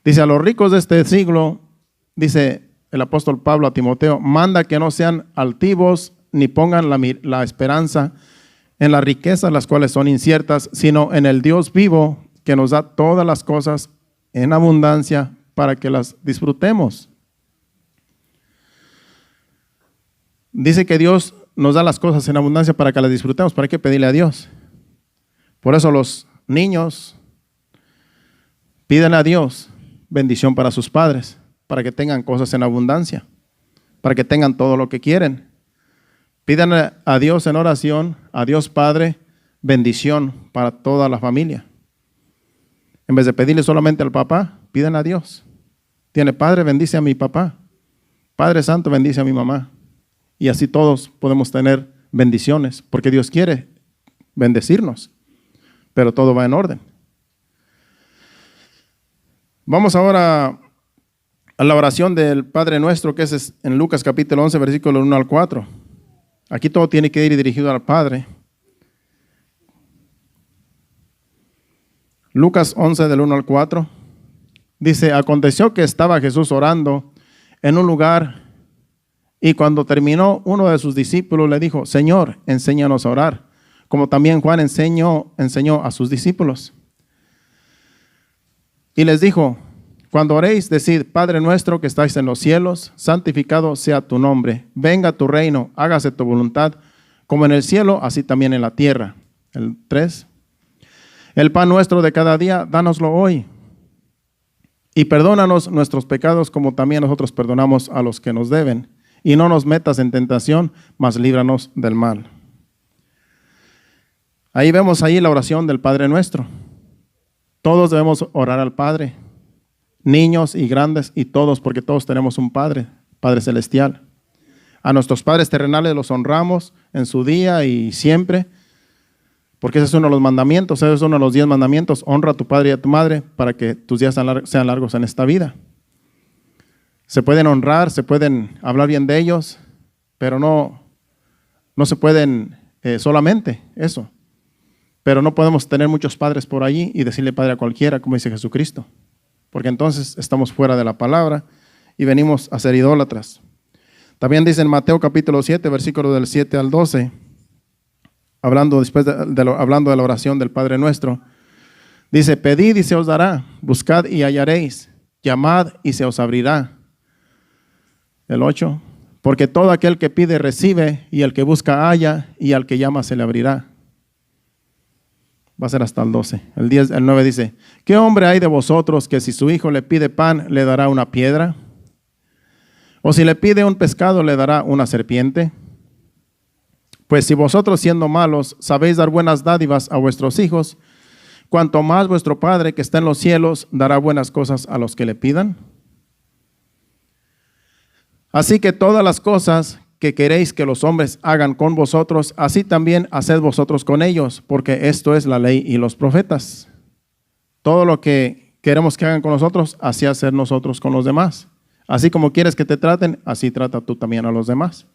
Speaker 1: Dice, a los ricos de este siglo, dice el apóstol Pablo a Timoteo, manda que no sean altivos ni pongan la esperanza en las riquezas, las cuales son inciertas, sino en el Dios vivo que nos da todas las cosas en abundancia para que las disfrutemos. Dice que Dios nos da las cosas en abundancia para que las disfrutemos, pero hay que pedirle a Dios. Por eso los niños piden a Dios bendición para sus padres, para que tengan cosas en abundancia, para que tengan todo lo que quieren. Pidan a Dios en oración, a Dios Padre, bendición para toda la familia. En vez de pedirle solamente al papá, pidan a Dios. Tiene Padre, bendice a mi papá. Padre Santo, bendice a mi mamá. Y así todos podemos tener bendiciones, porque Dios quiere bendecirnos, pero todo va en orden. Vamos ahora a la oración del Padre Nuestro, que es en Lucas capítulo 11, versículo 1 al 4. Aquí todo tiene que ir dirigido al Padre. Lucas 11, del 1 al 4. Dice, aconteció que estaba Jesús orando en un lugar, y cuando terminó, uno de sus discípulos le dijo, Señor, enséñanos a orar, como también Juan enseñó a sus discípulos. Y les dijo, cuando oréis, decid, Padre nuestro que estáis en los cielos, santificado sea tu nombre, venga tu reino, hágase tu voluntad, como en el cielo, así también en la tierra. El 3. El pan nuestro de cada día, dánoslo hoy. Y perdónanos nuestros pecados, como también nosotros perdonamos a los que nos deben. Y no nos metas en tentación, mas líbranos del mal. Ahí vemos la oración del Padre Nuestro. Todos debemos orar al Padre, niños y grandes y todos, porque todos tenemos un Padre, Padre Celestial. A nuestros padres terrenales los honramos en su día y siempre, porque ese es uno de los mandamientos, ese es uno de los 10 mandamientos. Honra a tu padre y a tu madre para que tus días sean largos en esta vida. Se pueden honrar, se pueden hablar bien de ellos, pero no se pueden solamente eso. Pero no podemos tener muchos padres por allí y decirle padre a cualquiera, como dice Jesucristo, porque entonces estamos fuera de la palabra y venimos a ser idólatras. También dice en Mateo capítulo 7, versículos del 7 al 12, hablando de la oración del Padre Nuestro, dice, pedid y se os dará, buscad y hallaréis, llamad y se os abrirá. El 8, porque todo aquel que pide recibe, y el que busca halla, y al que llama se le abrirá. Va a ser hasta el 12. El 9 dice, ¿qué hombre hay de vosotros que si su hijo le pide pan, le dará una piedra? ¿O si le pide un pescado, le dará una serpiente? Pues si vosotros siendo malos sabéis dar buenas dádivas a vuestros hijos, cuanto más vuestro Padre que está en los cielos dará buenas cosas a los que le pidan. Así que todas las cosas que queréis que los hombres hagan con vosotros, así también haced vosotros con ellos, porque esto es la ley y los profetas. Todo lo que queremos que hagan con nosotros, así hacer nosotros con los demás. Así como quieres que te traten, así trata tú también a los demás.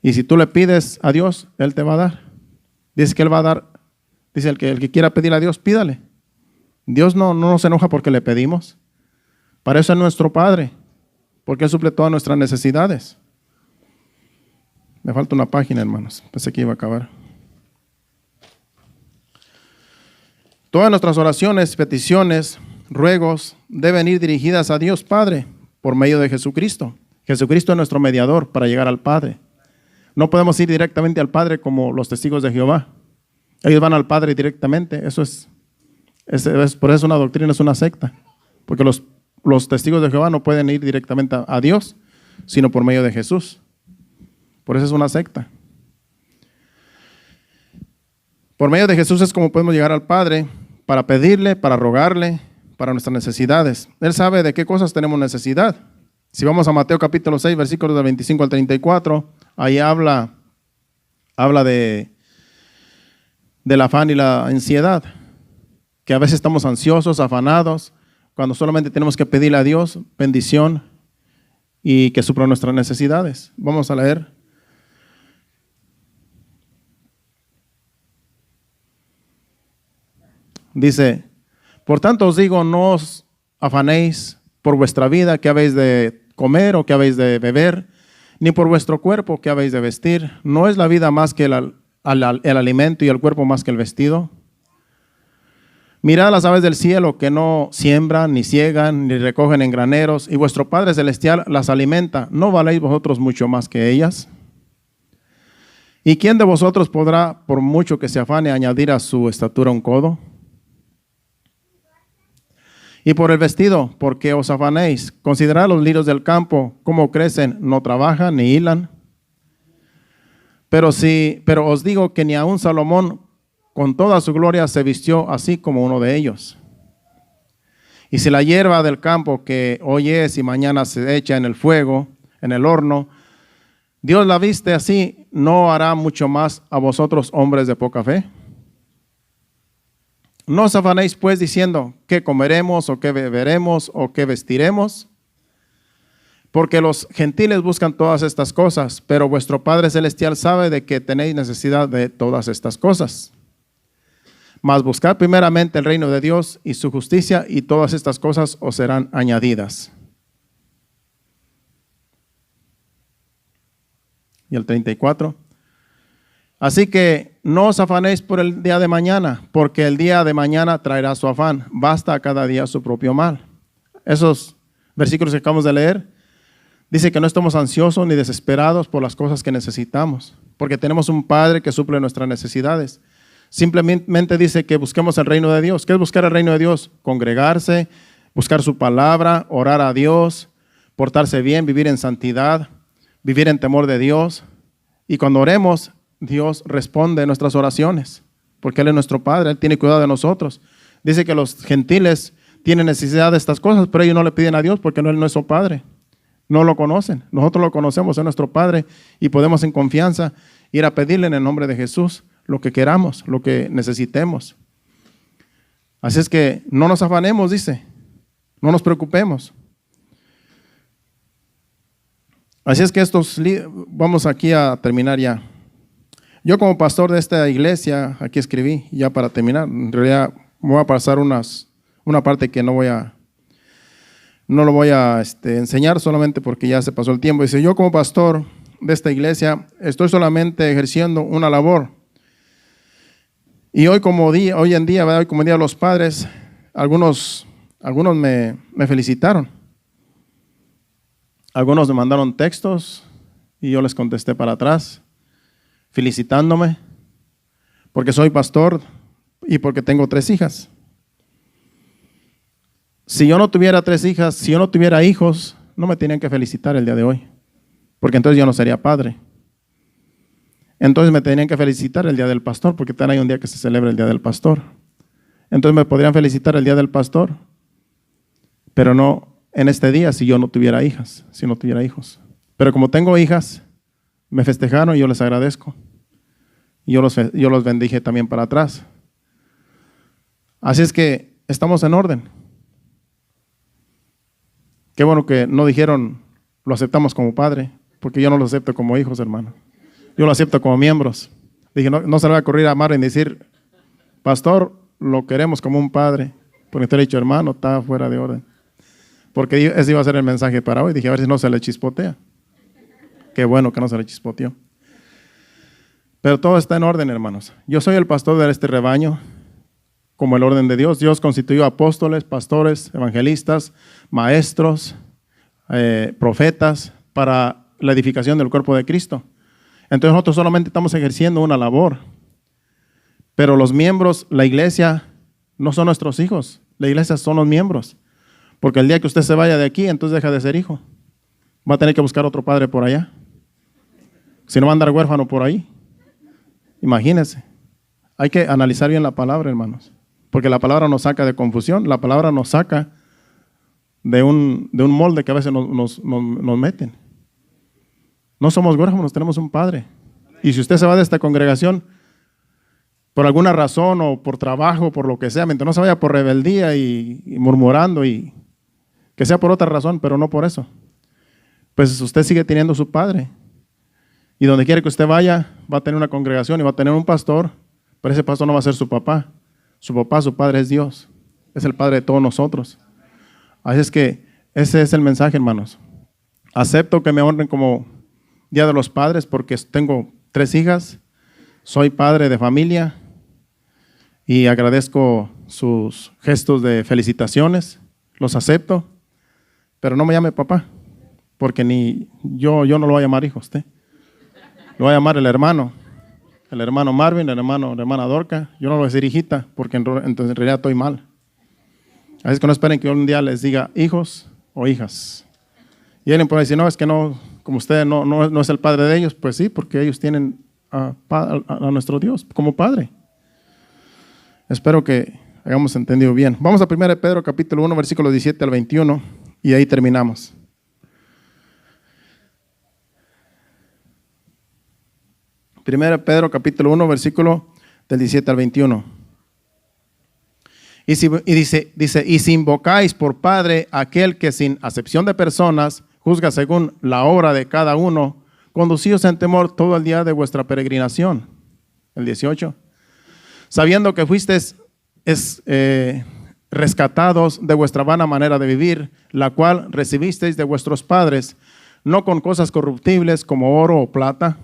Speaker 1: Y si tú le pides a Dios, Él te va a dar. Dice que Él va a dar. Dice el que quiera pedirle a Dios, pídale. Dios no nos enoja porque le pedimos. Para eso es nuestro Padre, porque Él suple todas nuestras necesidades. Me falta una página, hermanos. Pensé que iba a acabar. Todas nuestras oraciones, peticiones, ruegos deben ir dirigidas a Dios Padre por medio de Jesucristo. Jesucristo es nuestro mediador para llegar al Padre. No podemos ir directamente al Padre como los testigos de Jehová. Ellos van al Padre directamente. Eso es por eso una doctrina, es una secta. Porque los testigos de Jehová no pueden ir directamente a Dios, sino por medio de Jesús. Por eso es una secta. Por medio de Jesús es como podemos llegar al Padre para pedirle, para rogarle, para nuestras necesidades. Él sabe de qué cosas tenemos necesidad. Si vamos a Mateo capítulo 6, versículos del 25 al 34, ahí habla del afán y la ansiedad, que a veces estamos ansiosos, afanados, cuando solamente tenemos que pedirle a Dios bendición y que supla nuestras necesidades. Vamos a leer. Dice, por tanto os digo, no os afanéis por vuestra vida, qué habéis de comer o qué habéis de beber, ni por vuestro cuerpo, qué habéis de vestir. ¿No es la vida más que el alimento y el cuerpo más que el vestido? Mirad las aves del cielo, que no siembran, ni ciegan, ni recogen en graneros, y vuestro Padre Celestial las alimenta. ¿No valéis vosotros mucho más que ellas? ¿Y quién de vosotros podrá, por mucho que se afane, añadir a su estatura un codo? Y por el vestido, ¿por qué os afanéis? Considerad los lirios del campo, cómo crecen, no trabajan ni hilan. Pero os digo que ni aun Salomón con toda su gloria se vistió así como uno de ellos. Y si la hierba del campo que hoy es y mañana se echa en el fuego, en el horno, Dios la viste así, ¿no hará mucho más a vosotros, hombres de poca fe? No os afanéis pues diciendo, ¿qué comeremos o qué beberemos o qué vestiremos? Porque los gentiles buscan todas estas cosas, pero vuestro Padre Celestial sabe de que tenéis necesidad de todas estas cosas. Mas buscad primeramente el reino de Dios y su justicia, y todas estas cosas os serán añadidas. Y el 34. Así que no os afanéis por el día de mañana, porque el día de mañana traerá su afán. Basta a cada día su propio mal. Esos versículos que acabamos de leer, dice que no estamos ansiosos ni desesperados por las cosas que necesitamos, porque tenemos un Padre que suple nuestras necesidades. Simplemente dice que busquemos el reino de Dios. ¿Qué es buscar el reino de Dios? Congregarse, buscar su palabra, orar a Dios, portarse bien, vivir en santidad, vivir en temor de Dios. Y cuando oremos, Dios responde nuestras oraciones, porque Él es nuestro Padre, Él tiene cuidado de nosotros. Dice que los gentiles tienen necesidad de estas cosas, pero ellos no le piden a Dios porque no es nuestro Padre. No lo conocen, nosotros lo conocemos, es nuestro Padre, y podemos en confianza ir a pedirle en el nombre de Jesús lo que queramos, lo que necesitemos. Así es que no nos afanemos, dice, no nos preocupemos. Así es que vamos aquí a terminar ya. Yo como pastor de esta iglesia, aquí escribí, ya para terminar, en realidad me voy a pasar una parte que no lo voy a enseñar solamente porque ya se pasó el tiempo. Dice, yo como pastor de esta iglesia estoy solamente ejerciendo una labor. Y hoy en día, ¿verdad? Hoy como día de los padres, algunos me felicitaron. Algunos me mandaron textos y yo les contesté para atrás, felicitándome, porque soy pastor y porque tengo 3 hijas. Si yo no tuviera 3 hijas, si yo no tuviera hijos, no me tenían que felicitar el día de hoy, porque entonces yo no sería padre. Entonces me tenían que felicitar el día del pastor, porque hay un día que se celebra el día del pastor. Entonces me podrían felicitar el día del pastor, pero no en este día si yo no tuviera hijas, si no tuviera hijos. Pero como tengo hijas, me festejaron y yo les agradezco. Y yo los bendije también para atrás. Así es que estamos en orden. Qué bueno que no dijeron, lo aceptamos como padre, porque yo no lo acepto como hijos, hermano. Yo lo acepto como miembros. Dije, no se le va a ocurrir a Marvin decir, pastor, lo queremos como un padre, porque te he dicho, hermano, está fuera de orden. Porque ese iba a ser el mensaje para hoy. Dije, a ver si no se le chispotea. Qué bueno que no se le chispoteó. Pero todo está en orden, hermanos. Yo soy el pastor de este rebaño, como el orden de Dios. Dios constituyó apóstoles, pastores, evangelistas, maestros, profetas, para la edificación del cuerpo de Cristo. Entonces nosotros solamente estamos ejerciendo una labor. Pero los miembros, la iglesia, no son nuestros hijos. La iglesia son los miembros. Porque el día que usted se vaya de aquí, entonces deja de ser hijo. Va a tener que buscar otro padre por allá. Si no va a andar huérfano por ahí. Imagínese. Hay que analizar bien la palabra, hermanos. Porque la palabra nos saca de confusión. La palabra nos saca de un molde que a veces nos meten. No somos huérfanos, tenemos un padre. Y si usted se va de esta congregación por alguna razón o por trabajo, por lo que sea, mientras no se vaya por rebeldía y murmurando y que sea por otra razón, pero no por eso, pues usted sigue teniendo su padre. Y donde quiera que usted vaya, va a tener una congregación y va a tener un pastor, pero ese pastor no va a ser su papá. Su papá, su padre es Dios. Es el Padre de todos nosotros. Así es que ese es el mensaje, hermanos. Acepto que me honren como Día de los Padres porque tengo 3 hijas. Soy padre de familia y agradezco sus gestos de felicitaciones. Los acepto, pero no me llame papá, porque ni yo no lo voy a llamar hijo a usted. Lo voy a llamar el hermano Marvin, la hermana Dorca. Yo no lo voy a decir hijita, porque en realidad estoy mal. Así es que no esperen que yo un día les diga hijos o hijas. Y alguien puede decir, no, es que no, como usted no es el padre de ellos. Pues sí, porque ellos tienen a nuestro Dios como padre. Espero que hayamos entendido bien. Vamos a 1 Pedro capítulo 1, versículos 17 al 21, y ahí terminamos. 1 Pedro capítulo 1, versículo del 17 al 21. Y dice, y si invocáis por Padre aquel que sin acepción de personas juzga según la obra de cada uno, conducíos en temor todo el día de vuestra peregrinación. El 18. Sabiendo que fuisteis rescatados de vuestra vana manera de vivir, la cual recibisteis de vuestros padres, no con cosas corruptibles como oro o plata,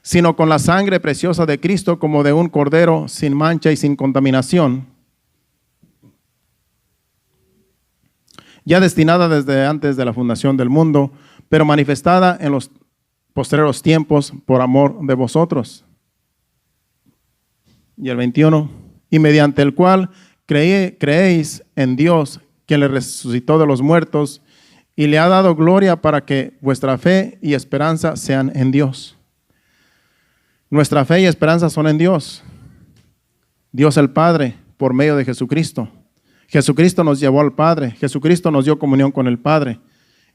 Speaker 1: sino con la sangre preciosa de Cristo, como de un cordero sin mancha y sin contaminación, ya destinada desde antes de la fundación del mundo, pero manifestada en los postreros tiempos por amor de vosotros. Y el 21, y mediante el cual creéis en Dios, quien le resucitó de los muertos, y le ha dado gloria para que vuestra fe y esperanza sean en Dios. Nuestra fe y esperanza son en Dios. Dios el Padre, por medio de Jesucristo. Jesucristo nos llevó al Padre. Jesucristo nos dio comunión con el Padre.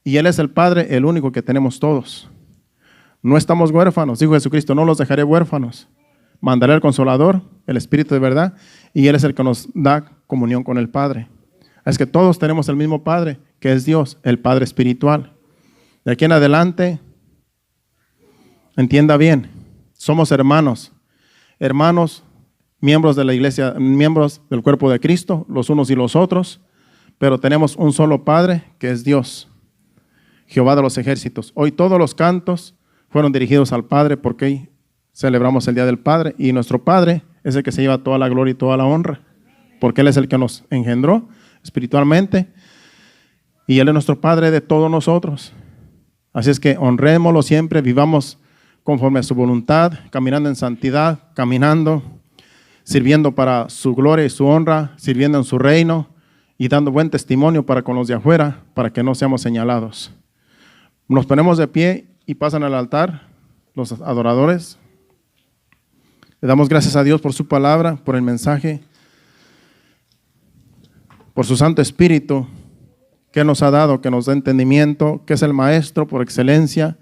Speaker 1: Y Él es el Padre, el único que tenemos todos. No estamos huérfanos, dijo Jesucristo, no los dejaré huérfanos. Mandaré al Consolador, el Espíritu de verdad, y Él es el que nos da comunión con el Padre. Es que todos tenemos el mismo Padre, que es Dios, el Padre espiritual. De aquí en adelante, entienda bien, somos hermanos, miembros de la iglesia, miembros del cuerpo de Cristo, los unos y los otros, pero tenemos un solo Padre, que es Dios, Jehová de los ejércitos. Hoy todos los cantos fueron dirigidos al Padre porque hoy celebramos el Día del Padre y nuestro Padre es el que se lleva toda la gloria y toda la honra, porque Él es el que nos engendró espiritualmente y Él es nuestro Padre de todos nosotros. Así es que honrémoslo siempre, vivamos conforme a su voluntad, caminando en santidad, caminando, sirviendo para su gloria y su honra, sirviendo en su reino y dando buen testimonio para con los de afuera, para que no seamos señalados. Nos ponemos de pie y pasan al altar los adoradores. Le damos gracias a Dios por su palabra, por el mensaje, por su Santo Espíritu que nos ha dado, que nos da entendimiento, que es el Maestro por excelencia.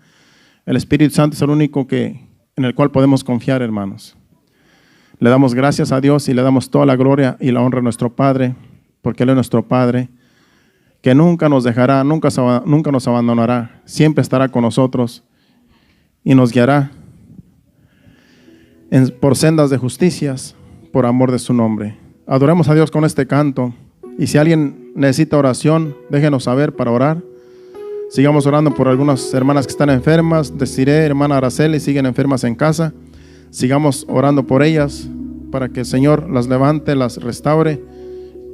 Speaker 1: El Espíritu Santo es el único en el cual podemos confiar, hermanos. Le damos gracias a Dios y le damos toda la gloria y la honra a nuestro Padre, porque Él es nuestro Padre, que nunca nos dejará, nunca nos abandonará, siempre estará con nosotros y nos guiará por sendas de justicias, por amor de su nombre. Adoremos a Dios con este canto, y si alguien necesita oración, déjenos saber para orar. Sigamos orando por algunas hermanas que están enfermas. Desiree, hermana Araceli, siguen enfermas en casa. Sigamos orando por ellas para que el Señor las levante, las restaure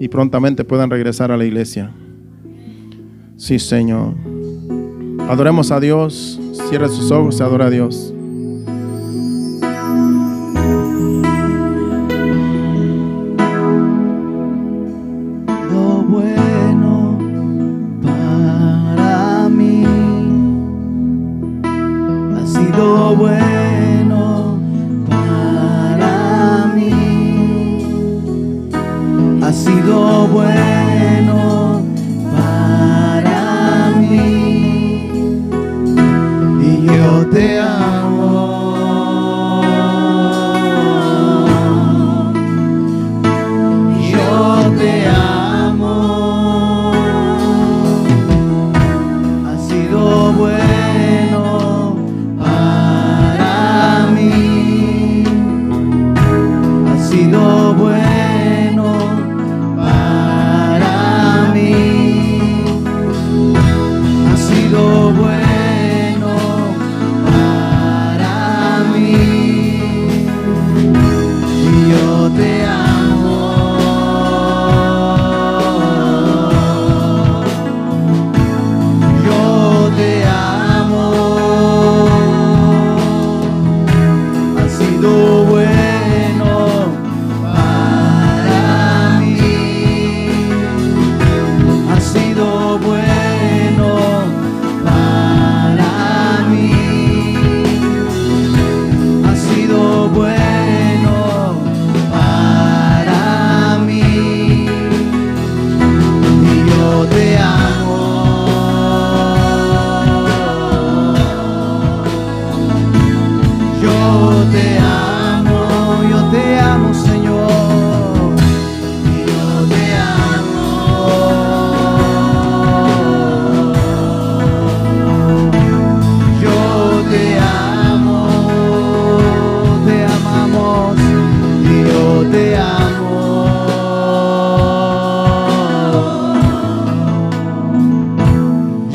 Speaker 1: y prontamente puedan regresar a la iglesia. Sí, Señor. Adoremos a Dios. Cierre sus ojos y adora a Dios.
Speaker 2: Lo bueno para mí ha sido bueno para mí, ha sido bueno para mí, y yo te amo.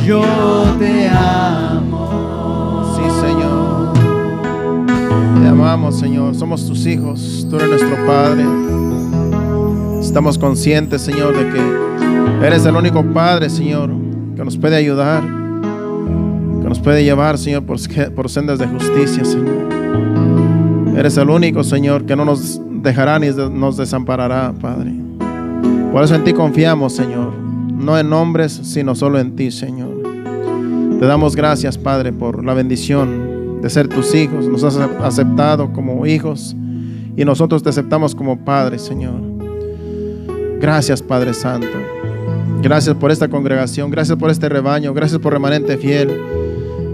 Speaker 2: yo te amo.
Speaker 1: Sí, Señor. Te amamos, Señor. Somos tus hijos. Tú eres nuestro Padre. Estamos conscientes, Señor, de que eres el único Padre, Señor, que nos puede ayudar, que nos puede llevar, Señor, por sendas de justicia, Señor. Eres el único, Señor, que no nos dejará ni nos desamparará, Padre. Por eso en ti confiamos, Señor. No en hombres, sino solo en ti, Señor. Te damos gracias, Padre, por la bendición de ser tus hijos. Nos has aceptado como hijos y nosotros te aceptamos como Padre, Señor. Gracias, Padre Santo. Gracias por esta congregación. Gracias por este rebaño. Gracias por Remanente Fiel.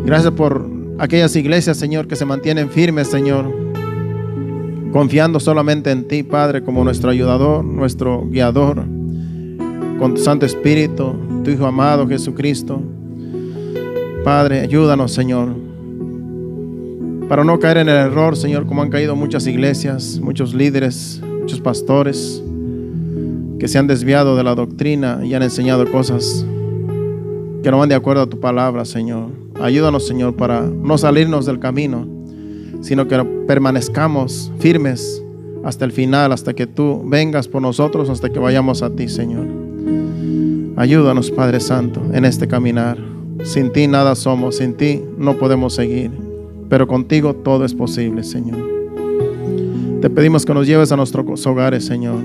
Speaker 1: Gracias por aquellas iglesias, Señor, que se mantienen firmes, Señor, confiando solamente en ti, Padre, como nuestro ayudador, nuestro guiador, con tu Santo Espíritu, tu Hijo amado Jesucristo. Padre, ayúdanos, Señor, para no caer en el error, Señor, como han caído muchas iglesias, muchos líderes, muchos pastores que se han desviado de la doctrina y han enseñado cosas que no van de acuerdo a tu palabra, Señor. Ayúdanos, Señor, para no salirnos del camino, sino que permanezcamos firmes hasta el final, hasta que tú vengas por nosotros, hasta que vayamos a ti, Señor. Ayúdanos, Padre Santo, en este caminar. Sin ti nada somos, sin ti no podemos seguir, pero contigo todo es posible, Señor. Te pedimos que nos lleves a nuestros hogares, Señor.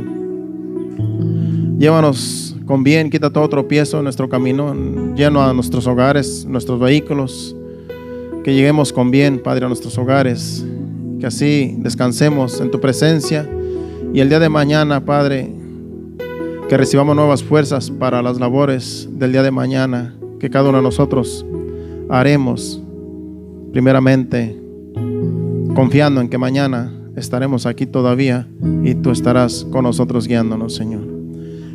Speaker 1: Llévanos con bien, quita todo tropiezo en nuestro camino, lleno a nuestros hogares, nuestros vehículos, que lleguemos con bien, Padre, a nuestros hogares, que así descansemos en tu presencia y el día de mañana, Padre, que recibamos nuevas fuerzas para las labores del día de mañana, que cada uno de nosotros haremos, primeramente confiando en que mañana estaremos aquí todavía y tú estarás con nosotros guiándonos, Señor.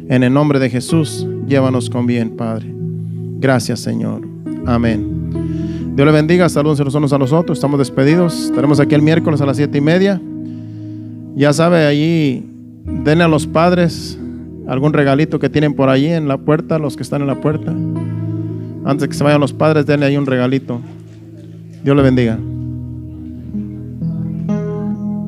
Speaker 1: En el nombre de Jesús, llévanos con bien, Padre. Gracias, Señor. Amén. Dios le bendiga. Saludos los unos a los otros. Estamos despedidos. Estaremos aquí el miércoles a las 7:30. Ya sabe, allí denle a los padres algún regalito que tienen por allí en la puerta, los que están en la puerta. Antes de que se vayan los padres, denle ahí un regalito. Dios le bendiga.